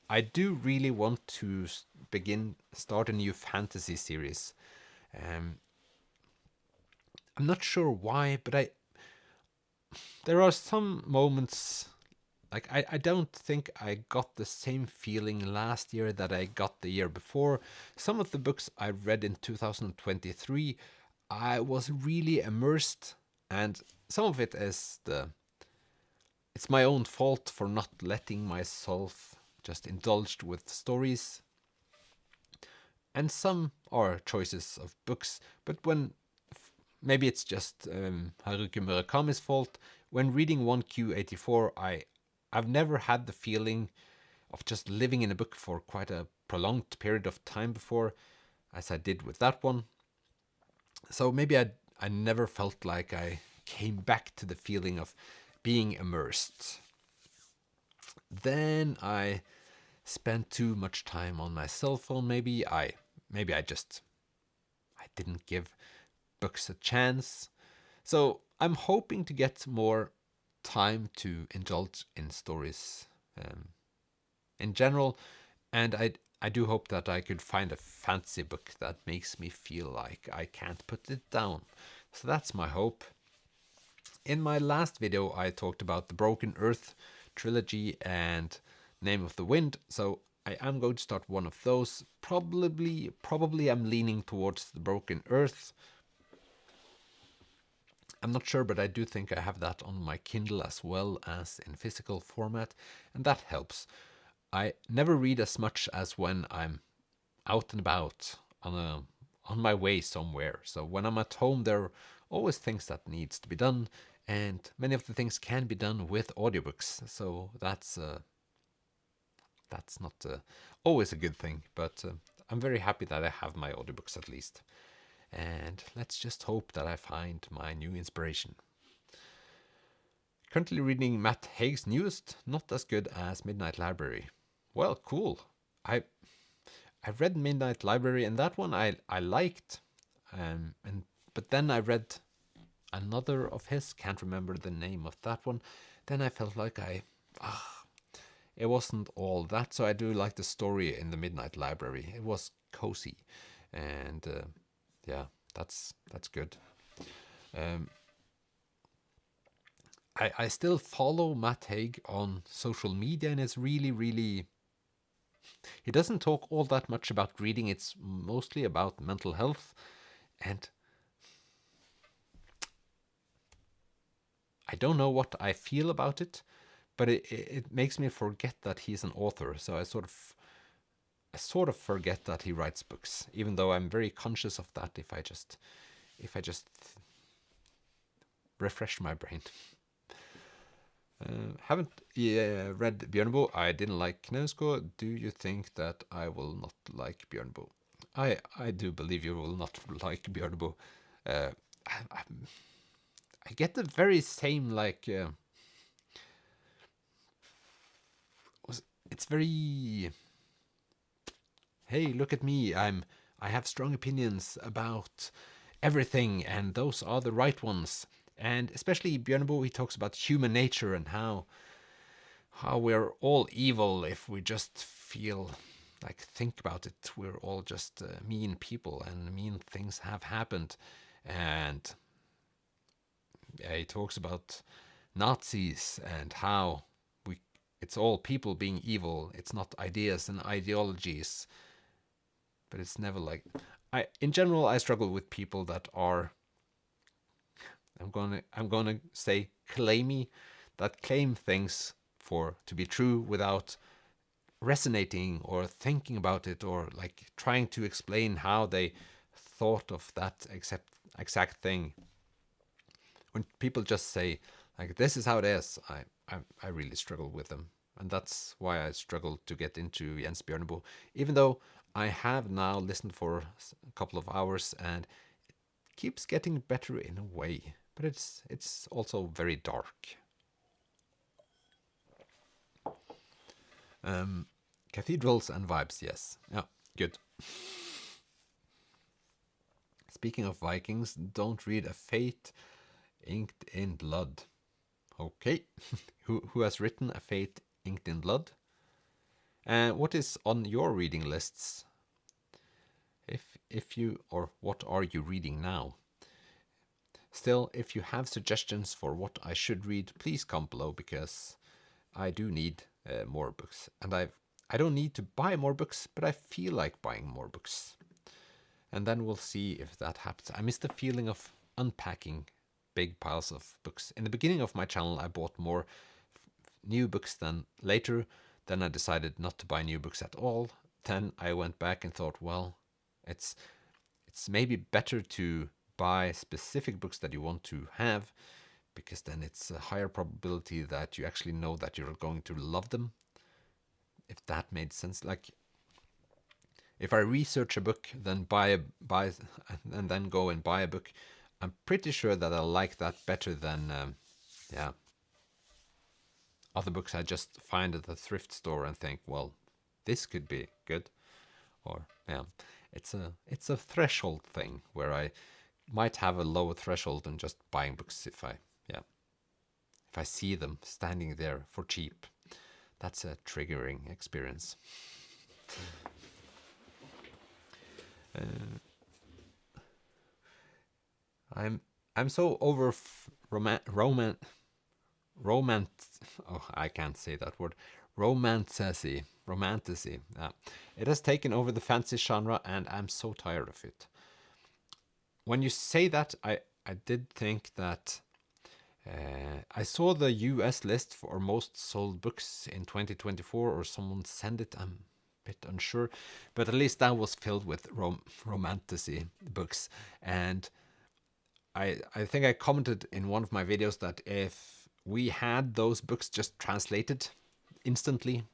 I do really want to start a new fantasy series. I'm not sure why, but there are some moments, like I don't think I got the same feeling last year that I got the year before. Some of the books I read in 2023, I was really immersed, and some of it is it's my own fault for not letting myself just indulge with stories. And some are choices of books, but maybe it's just Haruki Murakami's fault. When reading 1Q84, I've never had the feeling of just living in a book for quite a prolonged period of time before, as I did with that one. So maybe I never felt like I came back to the feeling of being immersed. Then I spent too much time on my cell phone. Maybe I didn't give books a chance. So I'm hoping to get more time to indulge in stories in general, and I do hope that I could find a fantasy book that makes me feel like I can't put it down. So that's my hope. In my last video I talked about the Broken Earth trilogy and Name of the Wind, so I am going to start one of those. Probably I'm leaning towards the Broken Earth. I'm not sure, but I do think I have that on my Kindle as well as in physical format, and that helps. I never read as much as when I'm out and about on my way somewhere. So when I'm at home, there are always things that needs to be done, and many of the things can be done with audiobooks. So that's not always a good thing, but I'm very happy that I have my audiobooks at least. And let's just hope that I find my new inspiration. Currently reading Matt Haig's newest, not as good as Midnight Library. Well, cool. I read Midnight Library, and that one I liked, but then I read another of his. Can't remember the name of that one. Then I felt like it wasn't all that. So I do like the story in the Midnight Library. It was cozy, and yeah, that's good. I still follow Matt Haig on social media, and it's really. He doesn't talk all that much about reading. It's mostly about mental health, and I don't know what I feel about it, but it makes me forget that he's an author. So I sort of forget that he writes books, even though I'm very conscious of that if I just refresh my brain. Haven't read Bjørneboe. I didn't like Knausgård. Do you think that I will not like Bjørneboe? I do believe you will not like Bjørneboe. I get the very same, like, it's very, hey, look at me, I have strong opinions about everything, and those are the right ones. And especially Bjørneboe, he talks about human nature and how we're all evil if we just think about it. We're all just mean people, and mean things have happened. And yeah, he talks about Nazis and how it's all people being evil. It's not ideas and ideologies. But it's never like, in general, I struggle with people that are, I'm gonna say claimy, that claim things to be true without resonating or thinking about it, or like trying to explain how they thought of that exact thing. When people just say, like, this is how it is, I really struggle with them. And that's why I struggle to get into Jens Bjørneboe, even though I have now listened for a couple of hours, and it keeps getting better in a way. But it's also very dark. Cathedrals and vibes, yes. Yeah, good. Speaking of Vikings, don't read A Fate Inked in Blood. Okay. Who has written A Fate Inked in Blood? What is on your reading lists? If you, or what are you reading now? Still, if you have suggestions for what I should read, please comment below, because I do need more books. And I don't need to buy more books, but I feel like buying more books. And then we'll see if that happens. I miss the feeling of unpacking big piles of books. In the beginning of my channel, I bought more new books than later. Then I decided not to buy new books at all. Then I went back and thought, well, it's maybe better to buy specific books that you want to have, because then it's a higher probability that you actually know that you're going to love them. If that made sense. Like, if I research a book, then buy and then go and buy a book, I'm pretty sure that I like that better than other books I just find at the thrift store and think, well, this could be good. Or it's a threshold thing where I might have a lower threshold than just buying books if I see them standing there for cheap. That's a triggering experience. I'm so over I can't say that word. Romantasy. It has taken over the fantasy genre, and I'm so tired of it. When you say that, I did think that I saw the US list for most sold books in 2024, or someone sent it. I'm a bit unsure, but at least that was filled with romantasy books. And I think I commented in one of my videos that if we had those books just translated instantly,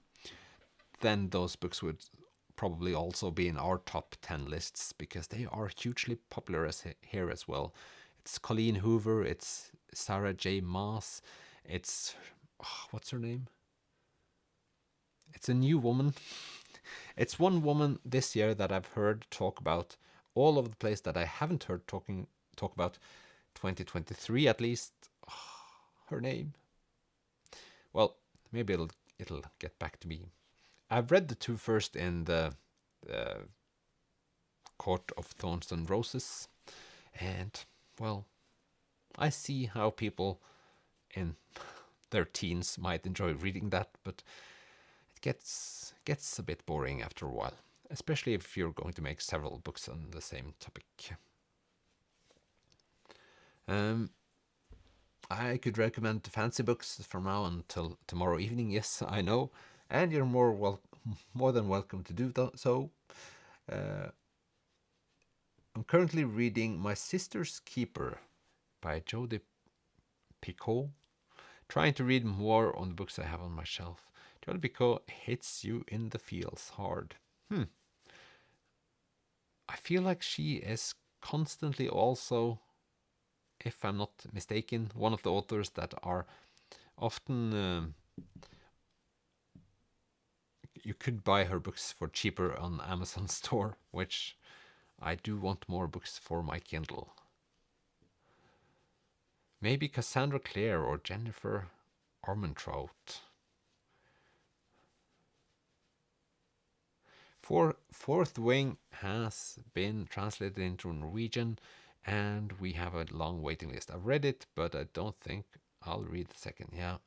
then those books would probably also be in our top 10 lists, because they are hugely popular here as well. It's Colleen Hoover, it's Sarah J. Maas, It's what's her name? It's a new woman. It's one woman this year that I've heard talk about all over the place that I haven't heard talk about 2023 at least. Her name. Well, maybe it'll get back to me. I've read the two first in the Court of Thorns and Roses, and well, I see how people in their teens might enjoy reading that, but it gets a bit boring after a while, especially if you're going to make several books on the same topic. I could recommend fancy books from now until tomorrow evening. Yes, I know, and you're more than welcome to do so. I'm currently reading My Sister's Keeper by Jodi Picoult, trying to read more on the books I have on my shelf. Jodi Picoult hits you in the feels hard. I feel like she is constantly also, if I'm not mistaken, one of the authors that are often you could buy her books for cheaper on Amazon store, which I do want more books for my Kindle. Maybe Cassandra Clare or Jennifer Armentrout. Fourth Wing has been translated into Norwegian, and we have a long waiting list. I've read it, but I don't think I'll read the second. Yeah,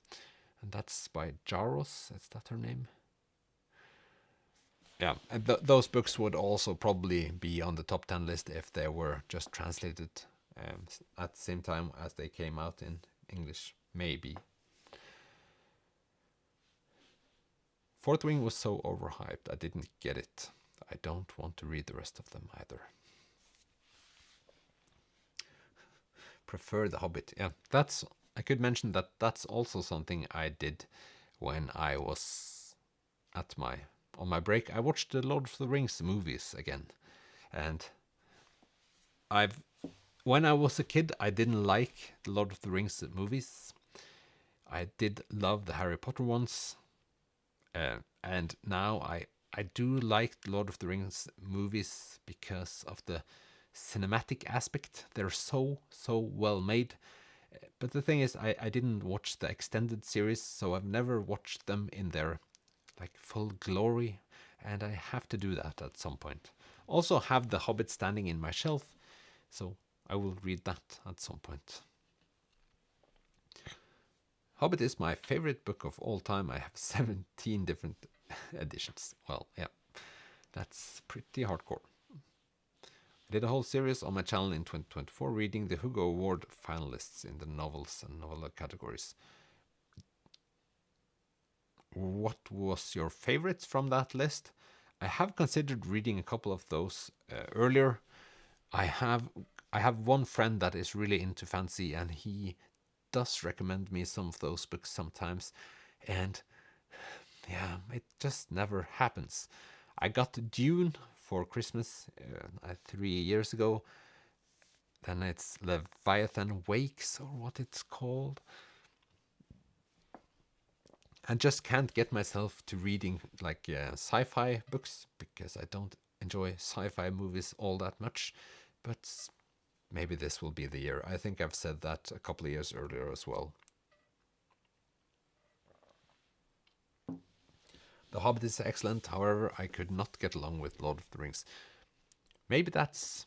and that's by Jaros. Is that her name? Yeah, and those books would also probably be on the top 10 list if they were just translated at the same time as they came out in English. Maybe. Fourth Wing was so overhyped, I didn't get it. I don't want to read the rest of them either. Prefer The Hobbit. Yeah, I could mention that's also something I did when I was on my break. I watched the Lord of the Rings movies again, and when I was a kid, I didn't like the Lord of the Rings movies. I did love the Harry Potter ones, and now I do like the Lord of the Rings movies because of the cinematic aspect. They're so well made. But the thing is, I didn't watch the extended series, so I've never watched them in their like full glory, and I have to do that at some point. Also have The Hobbit standing in my shelf, so I will read that at some point. Hobbit is my favorite book of all time. I have 17 different editions. Well, yeah, that's pretty hardcore. I did a whole series on my channel in 2024 reading the Hugo Award finalists in the novels and novella categories. What was your favorites from that list? I have considered reading a couple of those earlier. I have one friend that is really into fantasy, and he does recommend me some of those books sometimes, and yeah, it just never happens. I got Dune for Christmas 3 years ago. Then it's Leviathan Wakes, or what it's called. I just can't get myself to reading like sci-fi books because I don't enjoy sci-fi movies all that much. But maybe this will be the year. I think I've said that a couple of years earlier as well. The Hobbit is excellent. However, I could not get along with Lord of the Rings. Maybe that's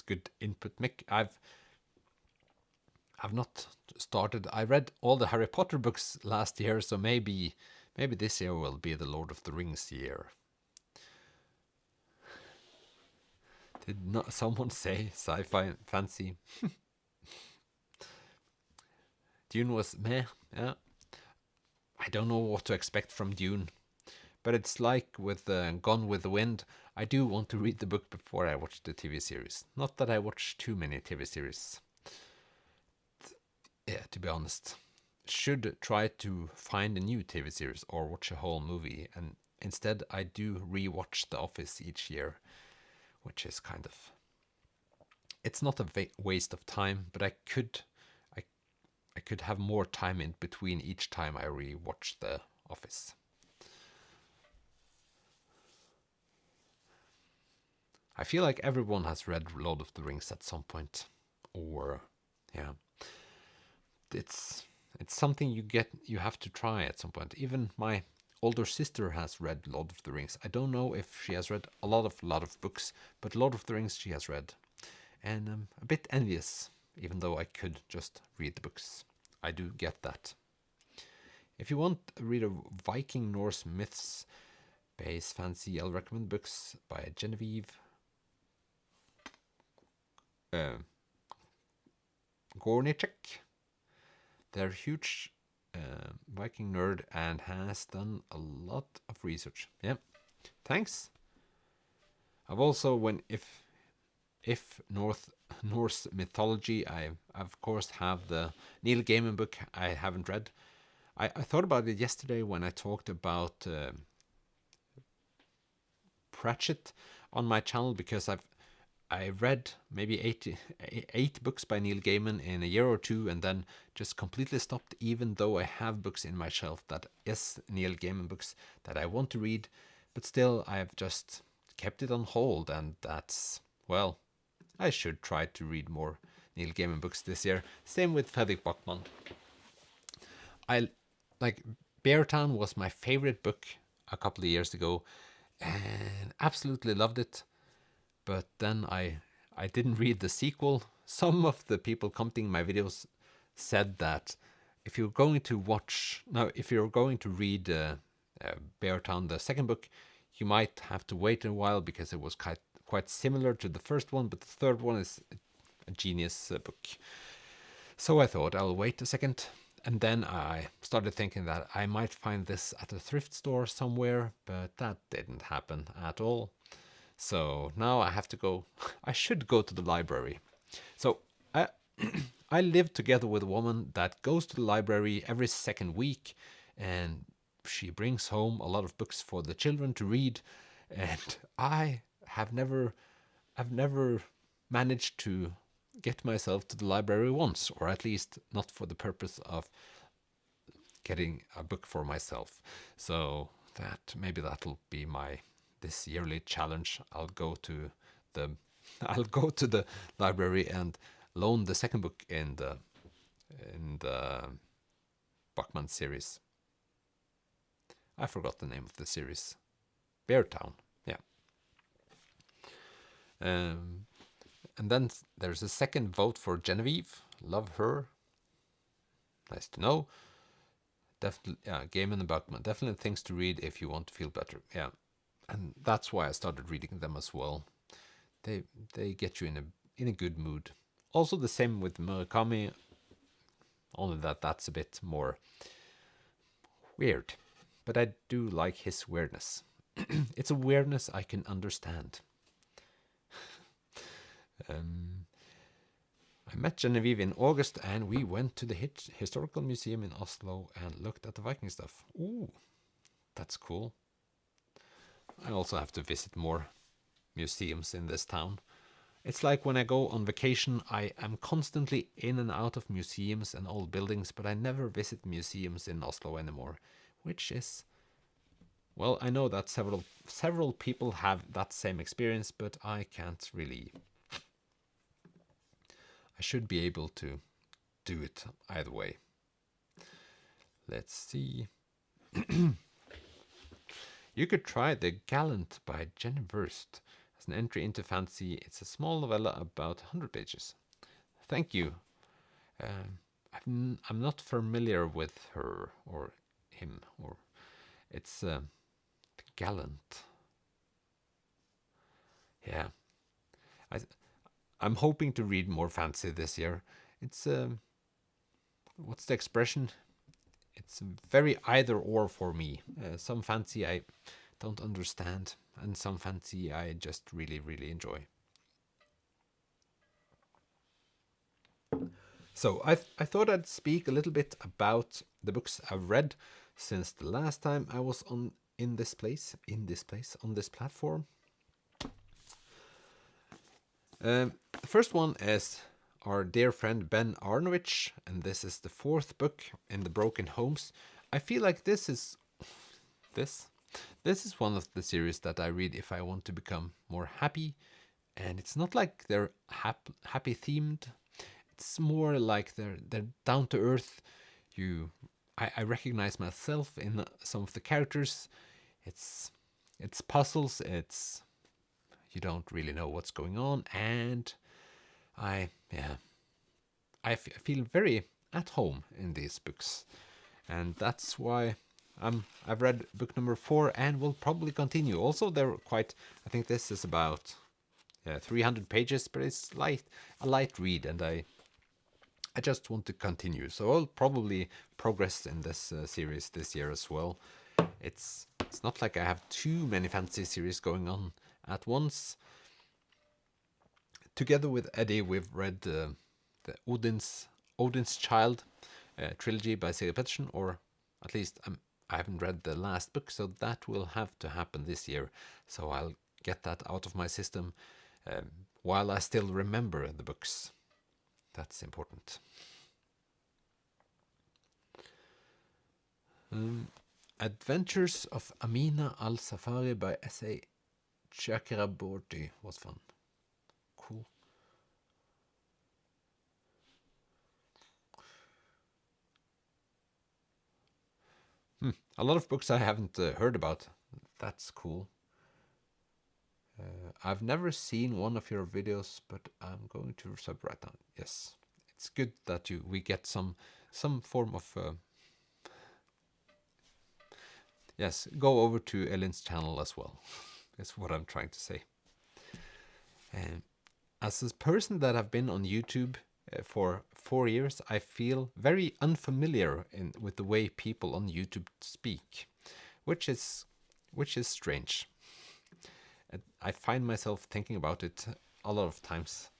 good input, Mick. I've not started. I read all the Harry Potter books last year, so maybe this year will be the Lord of the Rings year. Did not someone say sci-fi fancy? Dune was meh. Yeah, I don't know what to expect from Dune, but it's like with Gone with the Wind. I do want to read the book before I watch the TV series. Not that I watch too many TV series. Yeah, to be honest, should try to find a new TV series or watch a whole movie, and instead I do rewatch The Office each year, which is kind of, it's not a waste of time, but I could have more time in between each time I rewatch The Office. I feel like everyone has read Lord of the Rings at some point, or yeah, it's something you have to try at some point. Even my older sister has read Lord of the Rings. I don't know if she has read a lot of books, but Lord of the Rings she has read, and I'm a bit envious, even though I could just read the books. I do get that. If you want to read a Viking Norse myths based fantasy, I'll recommend books by Genevieve Gornichek. They're huge Viking nerd and has done a lot of research. Yeah, thanks. I've also, if Norse mythology, I of course have the Neil Gaiman book I haven't read. I thought about it yesterday when I talked about Pratchett on my channel, because I read maybe eight books by Neil Gaiman in a year or two, and then just completely stopped, even though I have books in my shelf that is Neil Gaiman books that I want to read, but still I've just kept it on hold, and that's, well, I should try to read more Neil Gaiman books this year. Same with Fredrik Backman. I like Beartown was my favorite book a couple of years ago, and absolutely loved it. But then I didn't read the sequel. Some of the people commenting my videos said that if you're going to read Beartown, the second book, you might have to wait a while because it was quite similar to the first one, but the third one is a genius book. So I thought I'll wait a second, and then I started thinking that I might find this at a thrift store somewhere, but that didn't happen at all. So now I have to go. I should go to the library. So I live together with a woman that goes to the library every second week, and she brings home a lot of books for the children to read. And I've never managed to get myself to the library once, or at least not for the purpose of getting a book for myself. So maybe that'll be this yearly challenge. I'll go to the library and loan the second book in the Bachman series. I forgot the name of the series. Beartown. Yeah. And then there's a second vote for Genevieve. Love her. Nice to know. Definitely, yeah, Gaiman and Bachman. Definitely things to read if you want to feel better. Yeah. And that's why I started reading them as well. They get you in a good mood. Also the same with Murakami, only that's a bit more weird. But I do like his weirdness. It's a weirdness I can understand. I met Genevieve in August, and we went to the historical museum in Oslo and looked at the Viking stuff. Ooh, that's cool. I also have to visit more museums in this town. It's like when I go on vacation, I am constantly in and out of museums and old buildings, but I never visit museums in Oslo anymore, which is, well, I know that several people have that same experience, but I can't really. I should be able to do it either way. Let's see. You could try The Gallant by Jen Wurst as an entry into fantasy. It's a small novella about 100 pages. Thank you. I'm not familiar with her or him, or it's Gallant. Yeah, I'm hoping to read more fantasy this year. It's what's the expression? It's very either or for me. Some fantasy I don't understand, and some fantasy I just really, really enjoy. So I thought I'd speak a little bit about the books I've read since the last time I was on this platform. The first one is our dear friend Ben Arnovich, and this is the 4th book in the Broken Homes. I feel like this is one of the series that I read if I want to become more happy, and it's not like they're happy themed. It's more like they're down to earth. I recognize myself in some of the characters. It's puzzles. It's you don't really know what's going on, and I feel very at home in these books, and that's why I've read book number 4 and will probably continue. Also, they're quite. I think this is about 300 pages, but it's a light read, and I just want to continue. So I'll probably progress in this series this year as well. It's not like I have too many fantasy series going on at once. Together with Eddie, we've read the Odin's Child trilogy by Siri Pettersson, or at least I haven't read the last book, so that will have to happen this year. So I'll get that out of my system while I still remember the books. That's important. Adventures of Amina Al-Safari by S.A. Chakraborty was fun. Cool. A lot of books I haven't heard about. That's cool. I've never seen one of your videos, but I'm going to sub right now. Yes, it's good that we get some form of. Yes, go over to Ellen's channel as well. That's what I'm trying to say. As a person that have been on YouTube for 4 years, I feel very unfamiliar with the way people on YouTube speak, which is strange. I find myself thinking about it a lot of times,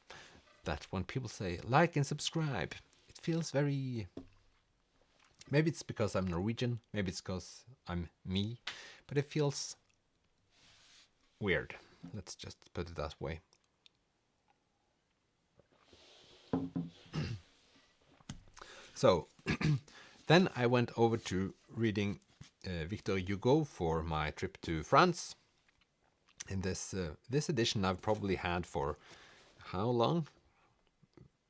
that when people say like and subscribe, it feels very. Maybe it's because I'm Norwegian, maybe it's because I'm me, but it feels weird. Let's just put it that way. So then I went over to reading Victor Hugo for my trip to France. In this edition I've probably had for how long?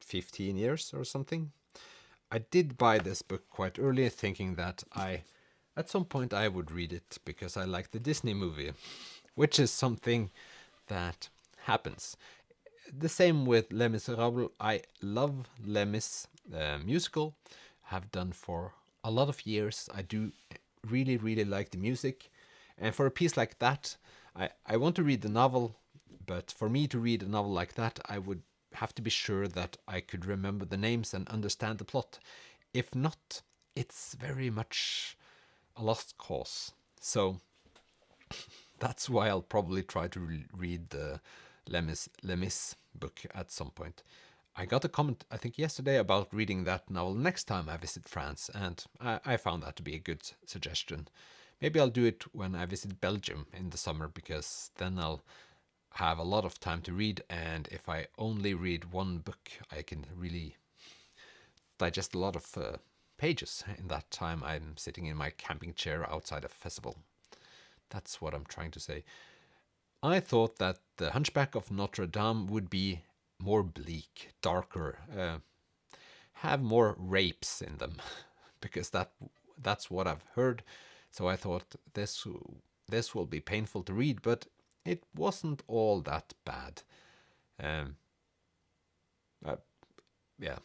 15 years or something. I did buy this book quite early, thinking that at some point I would read it because I like the Disney movie, which is something that happens. The same with Les Miserables. I love Les Mis musical, have done for a lot of years. I do really, really like the music. And for a piece like that, I want to read the novel, but for me to read a novel like that, I would have to be sure that I could remember the names and understand the plot. If not, it's very much a lost cause. So that's why I'll probably try to read the Les Mis book at some point. I got a comment, I think yesterday, about reading that novel next time I visit France, and I found that to be a good suggestion. Maybe I'll do it when I visit Belgium in the summer, because then I'll have a lot of time to read, and if I only read one book, I can really digest a lot of pages in that time I'm sitting in my camping chair outside a festival. That's what I'm trying to say. I thought that The Hunchback of Notre Dame would be more bleak, darker, have more rapes in them, because that's what I've heard. So I thought this will be painful to read, but it wasn't all that bad. Yeah,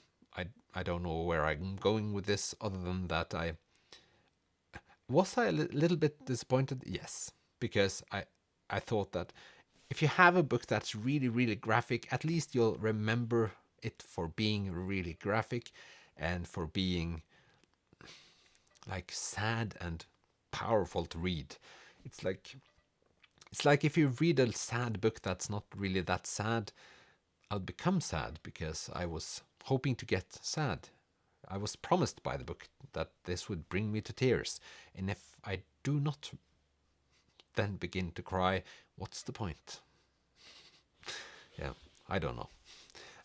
I don't know where I'm going with this, other than that was I a little bit disappointed? Yes, because I thought that if you have a book that's really, really graphic, at least you'll remember it for being really graphic and for being like sad and powerful to read. It's like if you read a sad book that's not really that sad, I'll become sad because I was hoping to get sad. I was promised by the book that this would bring me to tears, and if I do not then begin to cry, what's the point? Yeah, I don't know.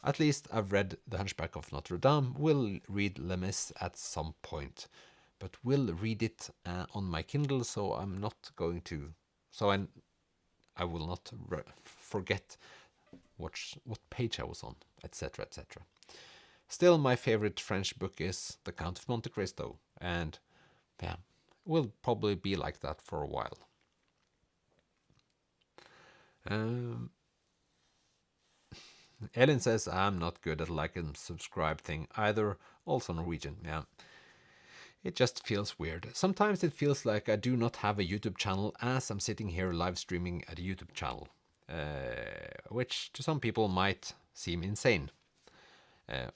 At least I've read The Hunchback of Notre Dame, will read Les Mis at some point, but will read it on my Kindle, so I'm not going to, so I will not forget what page I was on, etc., etc. Still, my favorite French book is The Count of Monte Cristo, and yeah, will probably be like that for a while. Ellen says I'm not good at like and subscribe thing either, also Norwegian. Yeah. It just feels weird. Sometimes it feels like I do not have a YouTube channel as I'm sitting here live streaming at a YouTube channel, which to some people might seem insane.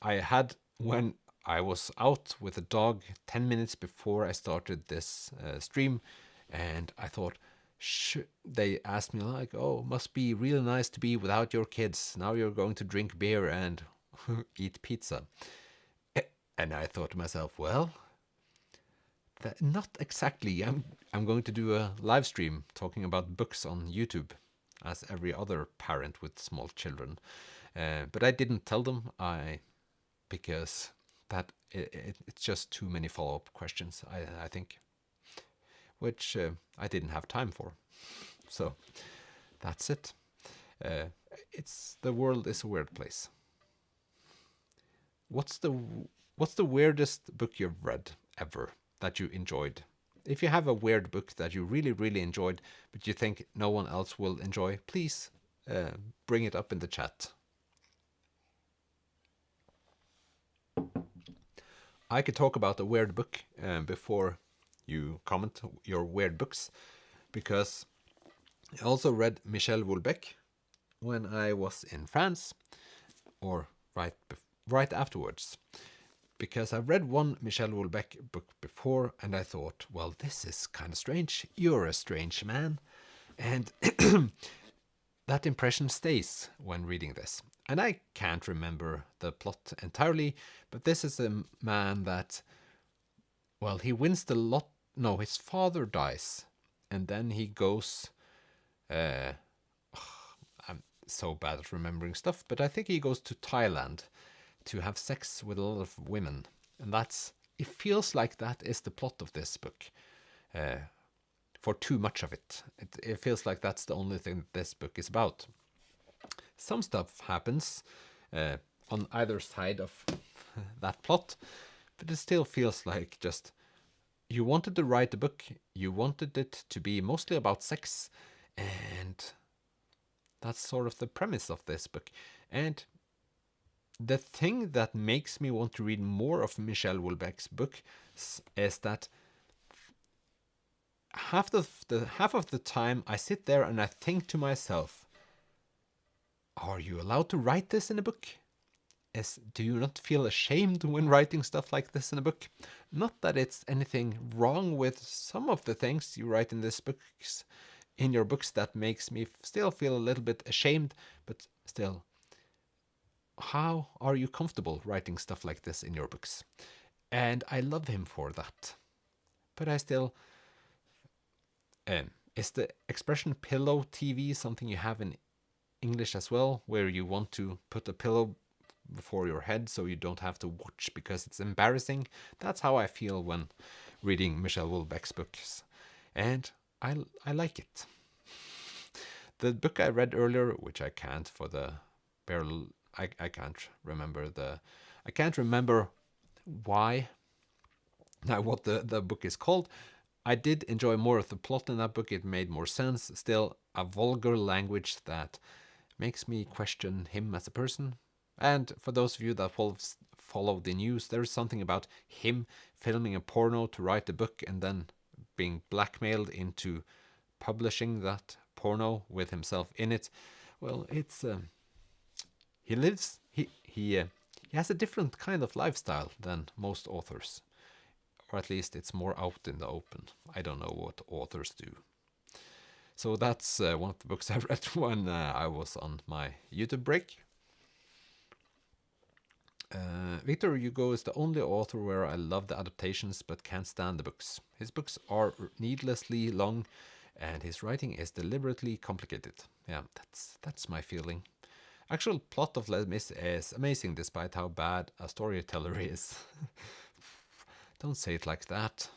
I had, when I was out with a dog 10 minutes before I started this stream, and I thought, they asked me like, oh, must be really nice to be without your kids. Now you're going to drink beer and eat pizza. And I thought to myself, well, not exactly. I'm going to do a live stream talking about books on YouTube, as every other parent with small children. But I didn't tell them, because that it's just too many follow-up questions, I think, which I didn't have time for. So that's it. The world is a weird place. What's the weirdest book you've read ever that you enjoyed? If you have a weird book that you really, really enjoyed, but you think no one else will enjoy, please bring it up in the chat. I could talk about a weird book before you comment your weird books, because I also read Michel Houellebecq when I was in France, or right afterwards, because I read one Michel Houellebecq book before, and I thought, well, this is kind of strange. You're a strange man, and that impression stays when reading this. And I can't remember the plot entirely, but this is a man that, well, he wins the lot. No, his father dies, and then he goes. I'm so bad at remembering stuff, but I think he goes to Thailand to have sex with a lot of women, and it feels like that is the plot of this book. For too much of it. It feels like that's the only thing that this book is about. Some stuff happens on either side of that plot, but it still feels like just you wanted to write a book, you wanted it to be mostly about sex, and that's sort of the premise of this book. And the thing that makes me want to read more of Michel Houellebecq's book is that half of the time I sit there and I think to myself, are you allowed to write this in a book? Do you not feel ashamed when writing stuff like this in a book? Not that it's anything wrong with some of the things you write in your books that makes me still feel a little bit ashamed, but still, how are you comfortable writing stuff like this in your books? And I love him for that. But I still... is the expression pillow TV something you have in English as well, where you want to put a pillow before your head so you don't have to watch because it's embarrassing? That's how I feel when reading Michel Houellebecq's books, and I like it. The book I read earlier, which I can't for the barrel, I can't remember why, now what the book is called. I did enjoy more of the plot in that book. It made more sense. Still, a vulgar language that makes me question him as a person. And for those of you that follow the news, there is something about him filming a porno to write a book and then being blackmailed into publishing that porno with himself in it. Well, it's he has a different kind of lifestyle than most authors. Or at least it's more out in the open. I don't know what authors do. So that's one of the books I read when I was on my YouTube break. Victor Hugo is the only author where I love the adaptations but can't stand the books. His books are needlessly long and his writing is deliberately complicated. Yeah, that's my feeling. Actual plot of Les Mis is amazing despite how bad a storyteller is. Don't say it like that.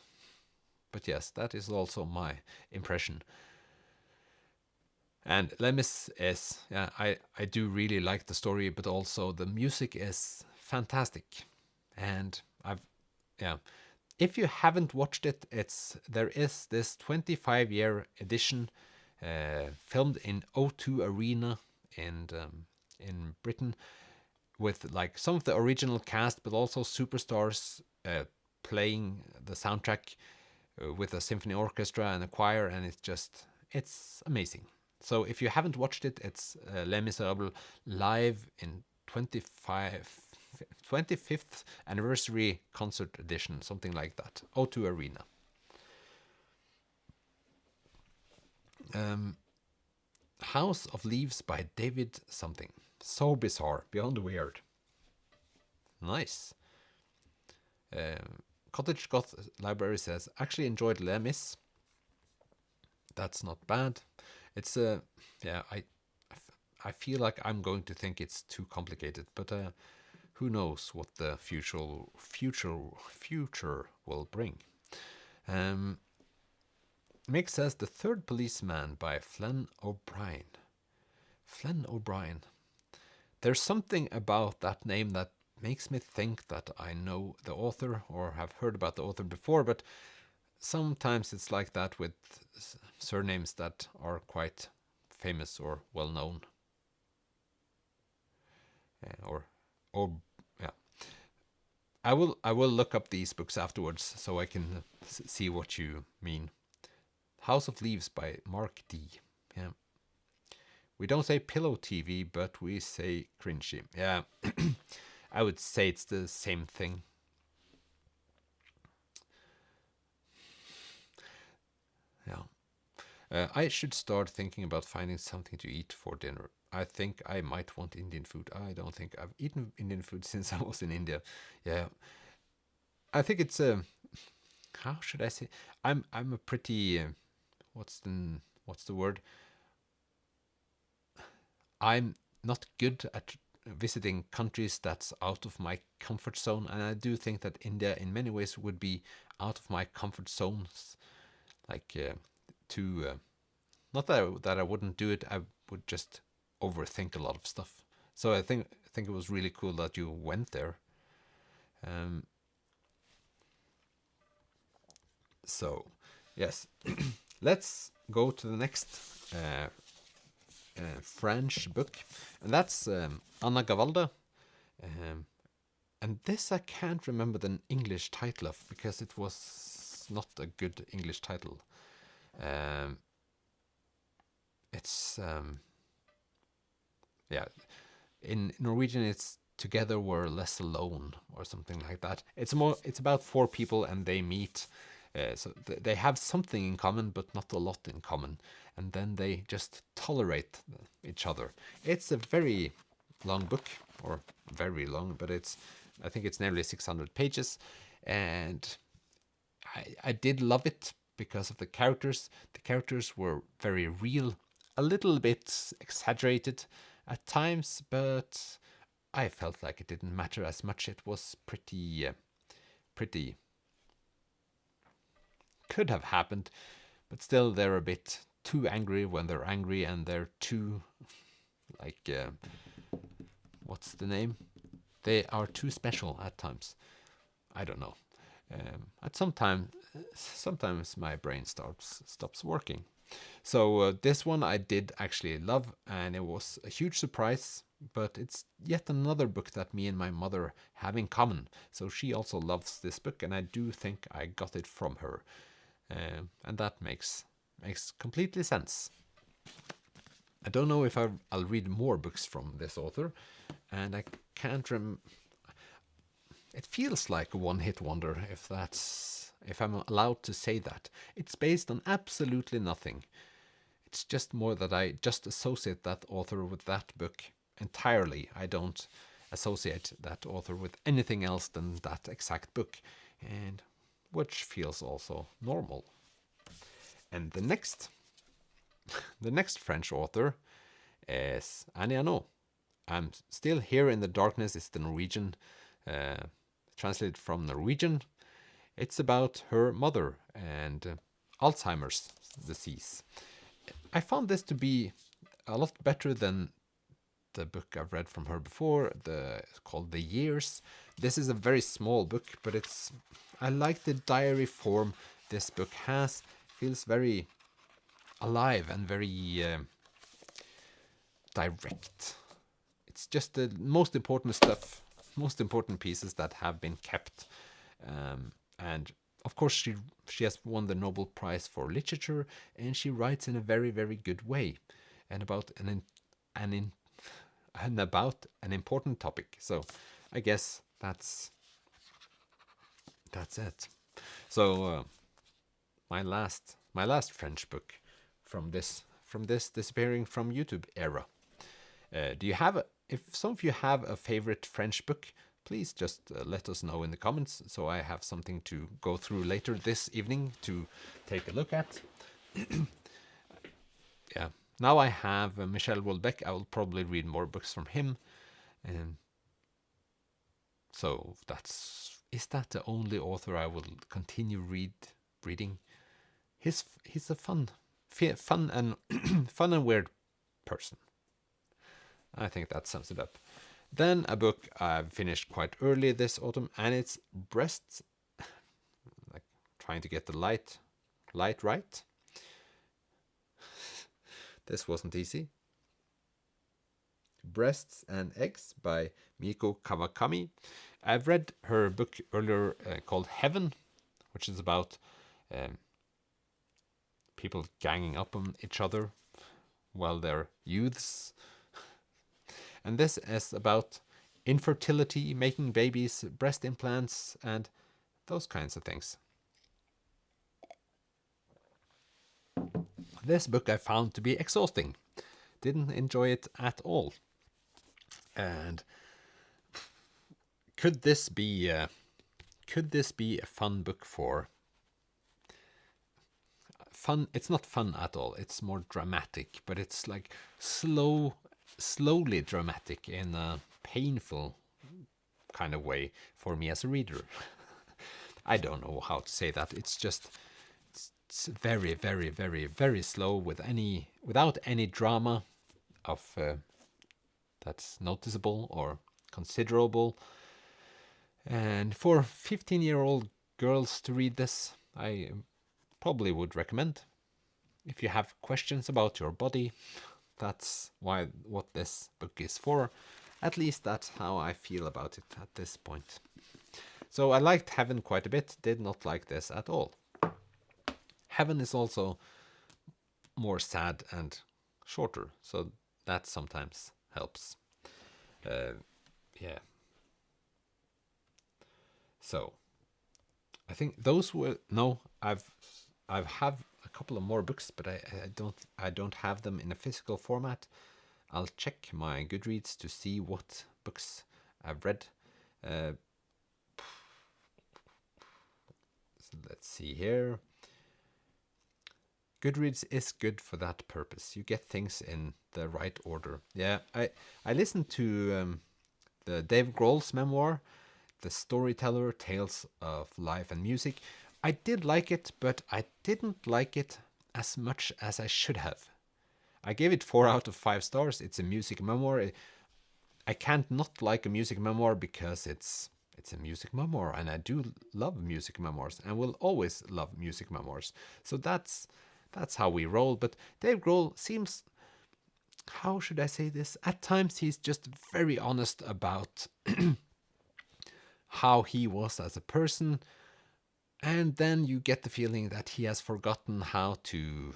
But yes, that is also my impression. And Les Mis is, yeah, I do really like the story, but also the music is fantastic. And yeah, if you haven't watched it, there is this 25-year edition filmed in O2 Arena in Britain with like some of the original cast, but also superstars playing the soundtrack with a symphony orchestra and a choir, and it's amazing. So if you haven't watched it, it's Les Miserables live in 25th anniversary concert edition, something like that. O2 Arena. House of Leaves by David something. So bizarre, beyond weird. Nice. Cottage Goth Library says, actually enjoyed Les Mis. That's not bad. It's yeah, I feel like I'm going to think it's too complicated, but who knows what the future will bring. Mick says The Third Policeman by Flann O'Brien. Flann O'Brien. There's something about that name that makes me think that I know the author or have heard about the author before, but sometimes it's like that with surnames that are quite famous or well known. Or yeah. I will look up these books afterwards so I can see what you mean. House of Leaves by Mark D. Yeah. We don't say pillow TV, but we say cringy. Yeah. I would say it's the same thing. Yeah. I should start thinking about finding something to eat for dinner. I think I might want Indian food. I don't think I've eaten Indian food since I was in India. Yeah. I think it's how should I say? I'm a pretty what's the word? I'm not good at visiting countries that's out of my comfort zone, and I do think that India in many ways would be out of my comfort zones. Like not that I wouldn't do it, I would just overthink a lot of stuff. So I think it was really cool that you went there. So yes, let's go to the next French book, and that's Anna Gavalda. And this I can't remember the English title of because it was not a good English title. It's yeah, in Norwegian it's Together We're Less Alone or something like that. It's about four people and they meet. So they have something in common, but not a lot in common, and then they just tolerate each other. It's a very long book, or very long, but I think it's nearly 600 pages, and I did love it because of the characters. The characters were very real, a little bit exaggerated at times, but I felt like it didn't matter as much. It was pretty could have happened, but still they're a bit too angry when they're angry, and they're too like what's the name? They are too special at times. I don't know. At sometimes my brain stops working. So this one I did actually love, and it was a huge surprise. But it's yet another book that me and my mother have in common. So she also loves this book, and I do think I got it from her. And that makes completely sense. I don't know if I'll read more books from this author, and I can't it feels like a one-hit wonder, if I'm allowed to say that. It's based on absolutely nothing. It's just more that I just associate that author with that book entirely. I don't associate that author with anything else than that exact book, and which feels also normal. And the next French author is Annie Arnaud. I'm Still Here in the Darkness is the Norwegian, translated from Norwegian. It's about her mother and Alzheimer's disease. I found this to be a lot better than the book I've read from her before, called The Years. This is a very small book, but I like the diary form this book has. Feels very alive and very direct. It's just the most important stuff, most important pieces that have been kept. And of course, she has won the Nobel Prize for Literature, and she writes in a very, very good way, and about about an important topic. So I guess that's it. So my last French book from this disappearing from YouTube era. Do you have if some of you have a favorite French book, please just let us know in the comments, so I have something to go through later this evening to take a look at. Yeah. Now I have Michel Houellebecq. I will probably read more books from him. So is that the only author I will continue reading? He's a fun and fun and weird person. I think that sums it up. Then a book I've finished quite early this autumn, and it's Breasts. Like trying to get the light right. This wasn't easy. Breasts and Eggs by Miko Kawakami. I've read her book earlier called Heaven, which is about people ganging up on each other while they're youths. And this is about infertility, making babies, breast implants, and those kinds of things. This book I found to be exhausting. Didn't enjoy it at all. And could this be a fun book for fun? It's not fun at all. It's more dramatic, but it's like slowly dramatic in a painful kind of way for me as a reader. I don't know how to say that. It's just it's very, very, very, very slow without any drama of that's noticeable or considerable. And for 15-year-old girls to read this, I probably would recommend. If you have questions about your body, that's what this book is for. At least that's how I feel about it at this point. So I liked Heaven quite a bit, did not like this at all. Heaven is also more sad and shorter, so that sometimes helps. Yeah. So I think those were I have a couple of more books, but I don't have them in a physical format. I'll check my Goodreads to see what books I've read. So let's see here. Goodreads is good for that purpose. You get things in the right order. Yeah, I listened to the Dave Grohl's memoir, The Storyteller, Tales of Life and Music. I did like it, but I didn't like it as much as I should have. I gave it 4 out of 5 stars. It's a music memoir. I can't not like a music memoir because it's a music memoir, and I do love music memoirs and will always love music memoirs. So that's how we roll. But Dave Grohl seems, how should I say this? At times he's just very honest about how he was as a person, and then you get the feeling that he has forgotten how to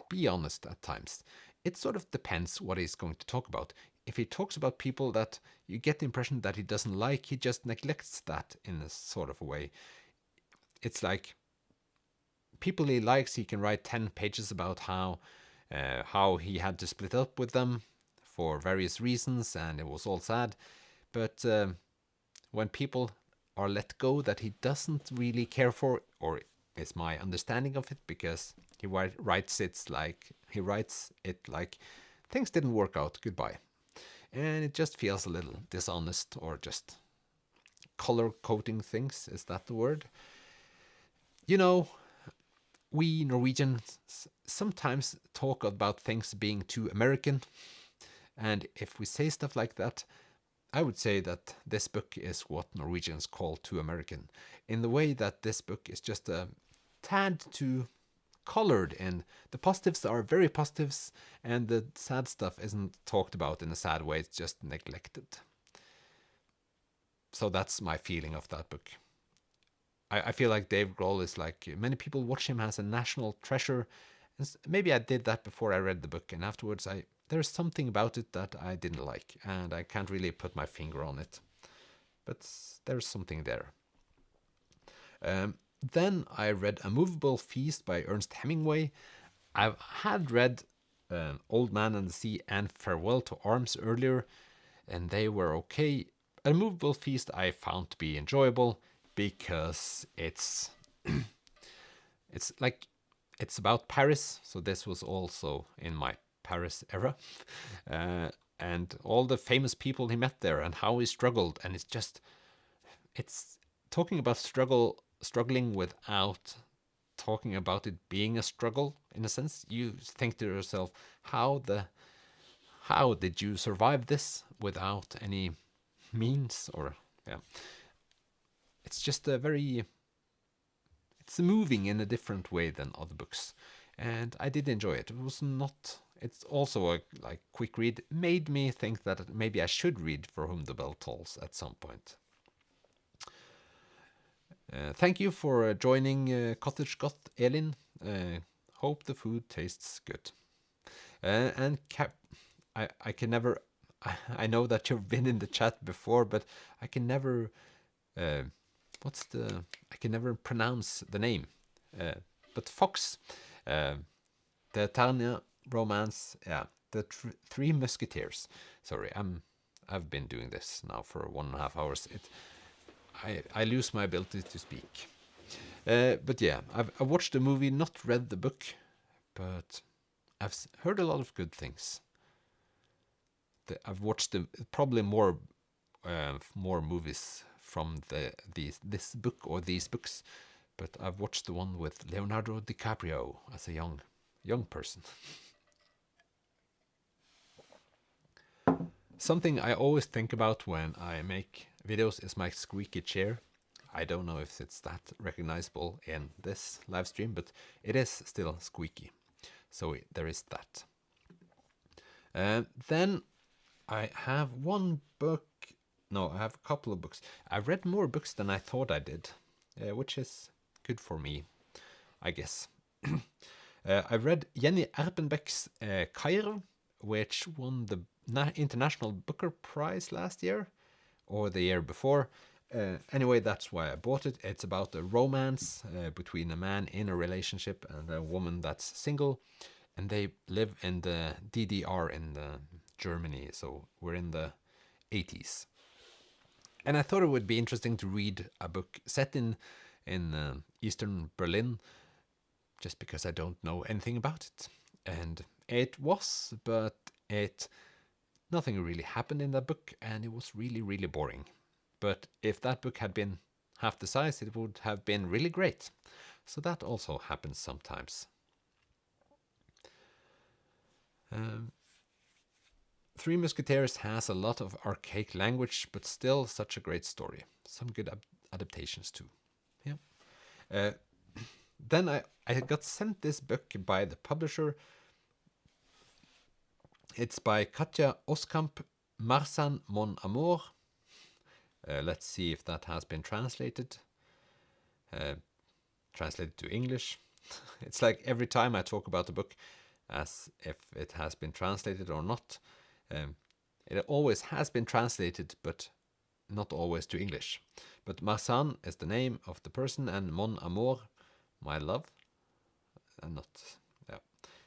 be honest at times. It sort of depends what he's going to talk about. If he talks about people that you get the impression that he doesn't like, he just neglects that in a sort of a way. It's like people he likes, he can write 10 pages about how he had to split up with them for various reasons, and it was all sad. But when people are let go that he doesn't really care for, or is my understanding of it, because he writes it like things didn't work out, goodbye. and it just feels a little dishonest, or just color coding things. Is that the word? You know, we Norwegians sometimes talk about things being too American, and if we say stuff like that, I would say that this book is what Norwegians call too American, in the way that this book is just a tad too colored, and the positives are very positives, and the sad stuff isn't talked about in a sad way, it's just neglected. So that's my feeling of that book. I feel like Dave Grohl is like, many people watch him as a national treasure. And maybe I did that before I read the book, and afterwards there's something about it that I didn't like, and I can't really put my finger on it. But there's something there. Then I read A Movable Feast by Ernest Hemingway. I had read Old Man and the Sea and Farewell to Arms earlier, and they were okay. A Movable Feast I found to be enjoyable because it's it's about Paris, so this was also in my Paris era, and all the famous people he met there and how he struggled, and it's talking about struggling without talking about it being a struggle. In a sense, you think to yourself, how did you survive this without any means? Or yeah, it's just it's moving in a different way than other books, and I did enjoy it. It was not. It's also a quick read. Made me think that maybe I should read For Whom the Bell Tolls at some point. Thank you for joining Cottage Goth, Elin. Hope the food tastes good. And I can never. I know that you've been in the chat before, but I can never. I can never pronounce the name. But Fox, the Tanya romance, yeah, the Three Musketeers. Sorry, I've been doing this now for 1.5 hours. I lose my ability to speak. But yeah, I've watched the movie, not read the book, but I've heard a lot of good things. I've watched probably more movies from this book or these books, but I've watched the one with Leonardo DiCaprio as a young person. Something I always think about when I make videos is my squeaky chair. I don't know if it's that recognizable in this live stream, but it is still squeaky. So there is that. Then I have one book. No, I have a couple of books. I've read more books than I thought I did, which is good for me, I guess. I've read Jenny Erpenbeck's Kairo, which won the International Booker Prize last year, or the year before. Anyway, that's why I bought it. It's about a romance between a man in a relationship and a woman that's single, and they live in the DDR in Germany, so we're in the 80s. And I thought it would be interesting to read a book set in Eastern Berlin, just because I don't know anything about it. And it was, but nothing really happened in that book, and it was really, really boring. But if that book had been half the size, it would have been really great. So that also happens sometimes. Three Musketeers has a lot of archaic language, but still such a great story. Some good adaptations too. Yeah. Then I got sent this book by the publisher. It's by Katja Oskamp, Marsan Mon Amour. Let's see if that has been translated. Translated to English. It's like every time I talk about the book, as if it has been translated or not. It always has been translated, but not always to English. But Marsan is the name of the person, and Mon Amour, my love.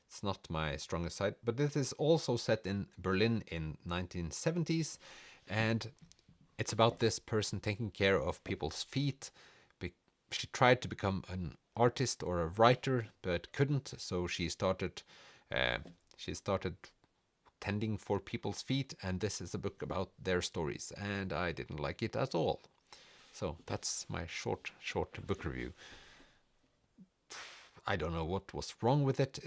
It's not my strongest side. But this is also set in Berlin in 1970s, and it's about this person taking care of people's feet. She tried to become an artist or a writer, but couldn't. So she started tending for people's feet, and this is a book about their stories, and I didn't like it at all. So that's my short book review. I don't know what was wrong with it.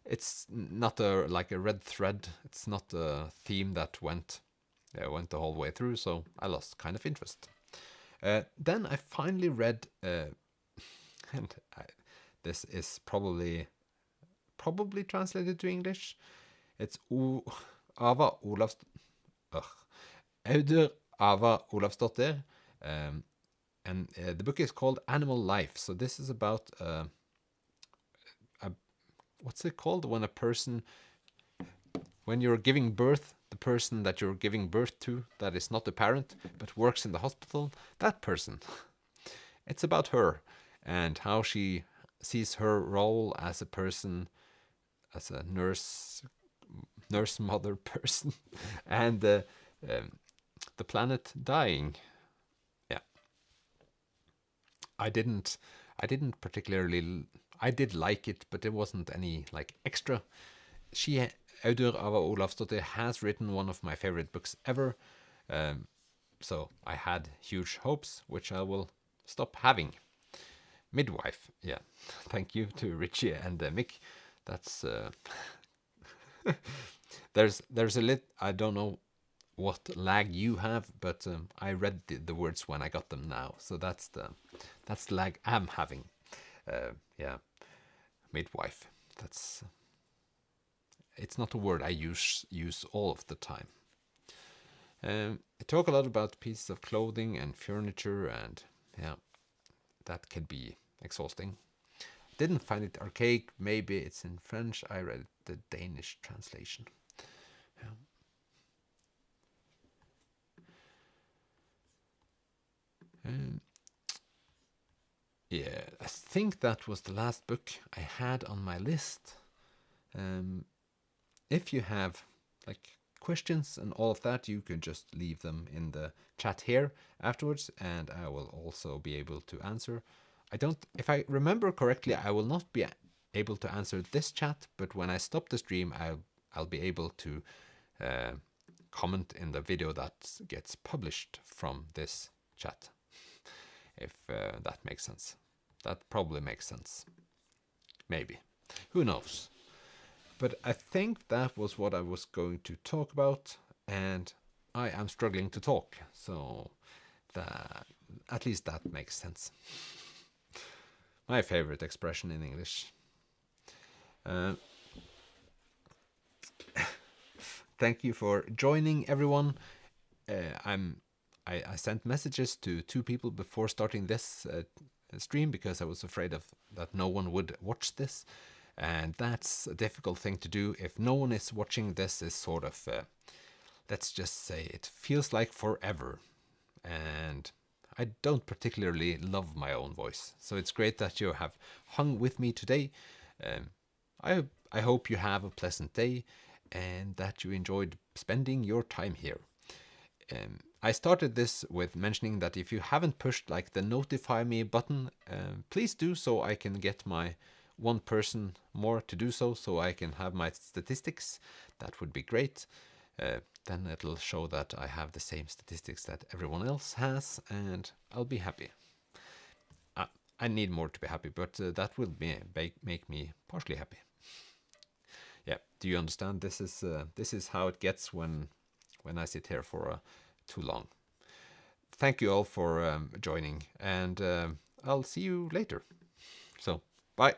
It's not like a red thread. It's not a theme that went the whole way through, so I lost kind of interest. Then I finally read, and this is probably translated to English. It's Ava Audur Ava Olavsdottir, and the book is called Animal Life. So this is about what's it called when a person, when you're giving birth, the person that you're giving birth to, that is not a parent but works in the hospital, that person. It's about her and how she sees her role as a person, as a nurse mother person, and the planet dying. Yeah, I didn't particularly. I did like it, but there wasn't any like extra. Audur Ava Olavsdottir has written one of my favorite books ever, so I had huge hopes, which I will stop having. Midwife, yeah. Thank you to Richie and Mick. That's there's a lit. I don't know what lag you have, but I read the words when I got them now, so that's the lag I'm having. Yeah, midwife. It's not a word I use all of the time. I talk a lot about pieces of clothing and furniture, and yeah, that can be exhausting. Didn't find it archaic. Maybe it's in French. I read the Danish translation. Yeah, I think that was the last book I had on my list. If you have like questions and all of that, you can just leave them in the chat here afterwards, and I will also be able to answer. If I remember correctly, I will not be able to answer this chat, but when I stop the stream, I'll be able to comment in the video that gets published from this chat. If that makes sense. That probably makes sense. Maybe. Who knows? But I think that was what I was going to talk about, and I am struggling to talk, so at least that makes sense. My favorite expression in English. Thank you for joining, everyone. I sent messages to 2 people before starting this stream because I was afraid that no one would watch this, and that's a difficult thing to do if no one is watching. This is sort of, let's just say, it feels like forever, and I don't particularly love my own voice, so it's great that you have hung with me today. I hope you have a pleasant day and that you enjoyed spending your time here. I started this with mentioning that if you haven't pushed like the notify me button, please do, so I can get my 1 person more to do so I can have my statistics. That would be great. Then it'll show that I have the same statistics that everyone else has, and I'll be happy. I need more to be happy, but that will make me partially happy. Yeah, do you understand? This is how it gets when I sit here for too long. Thank you all for joining, and I'll see you later. So, bye.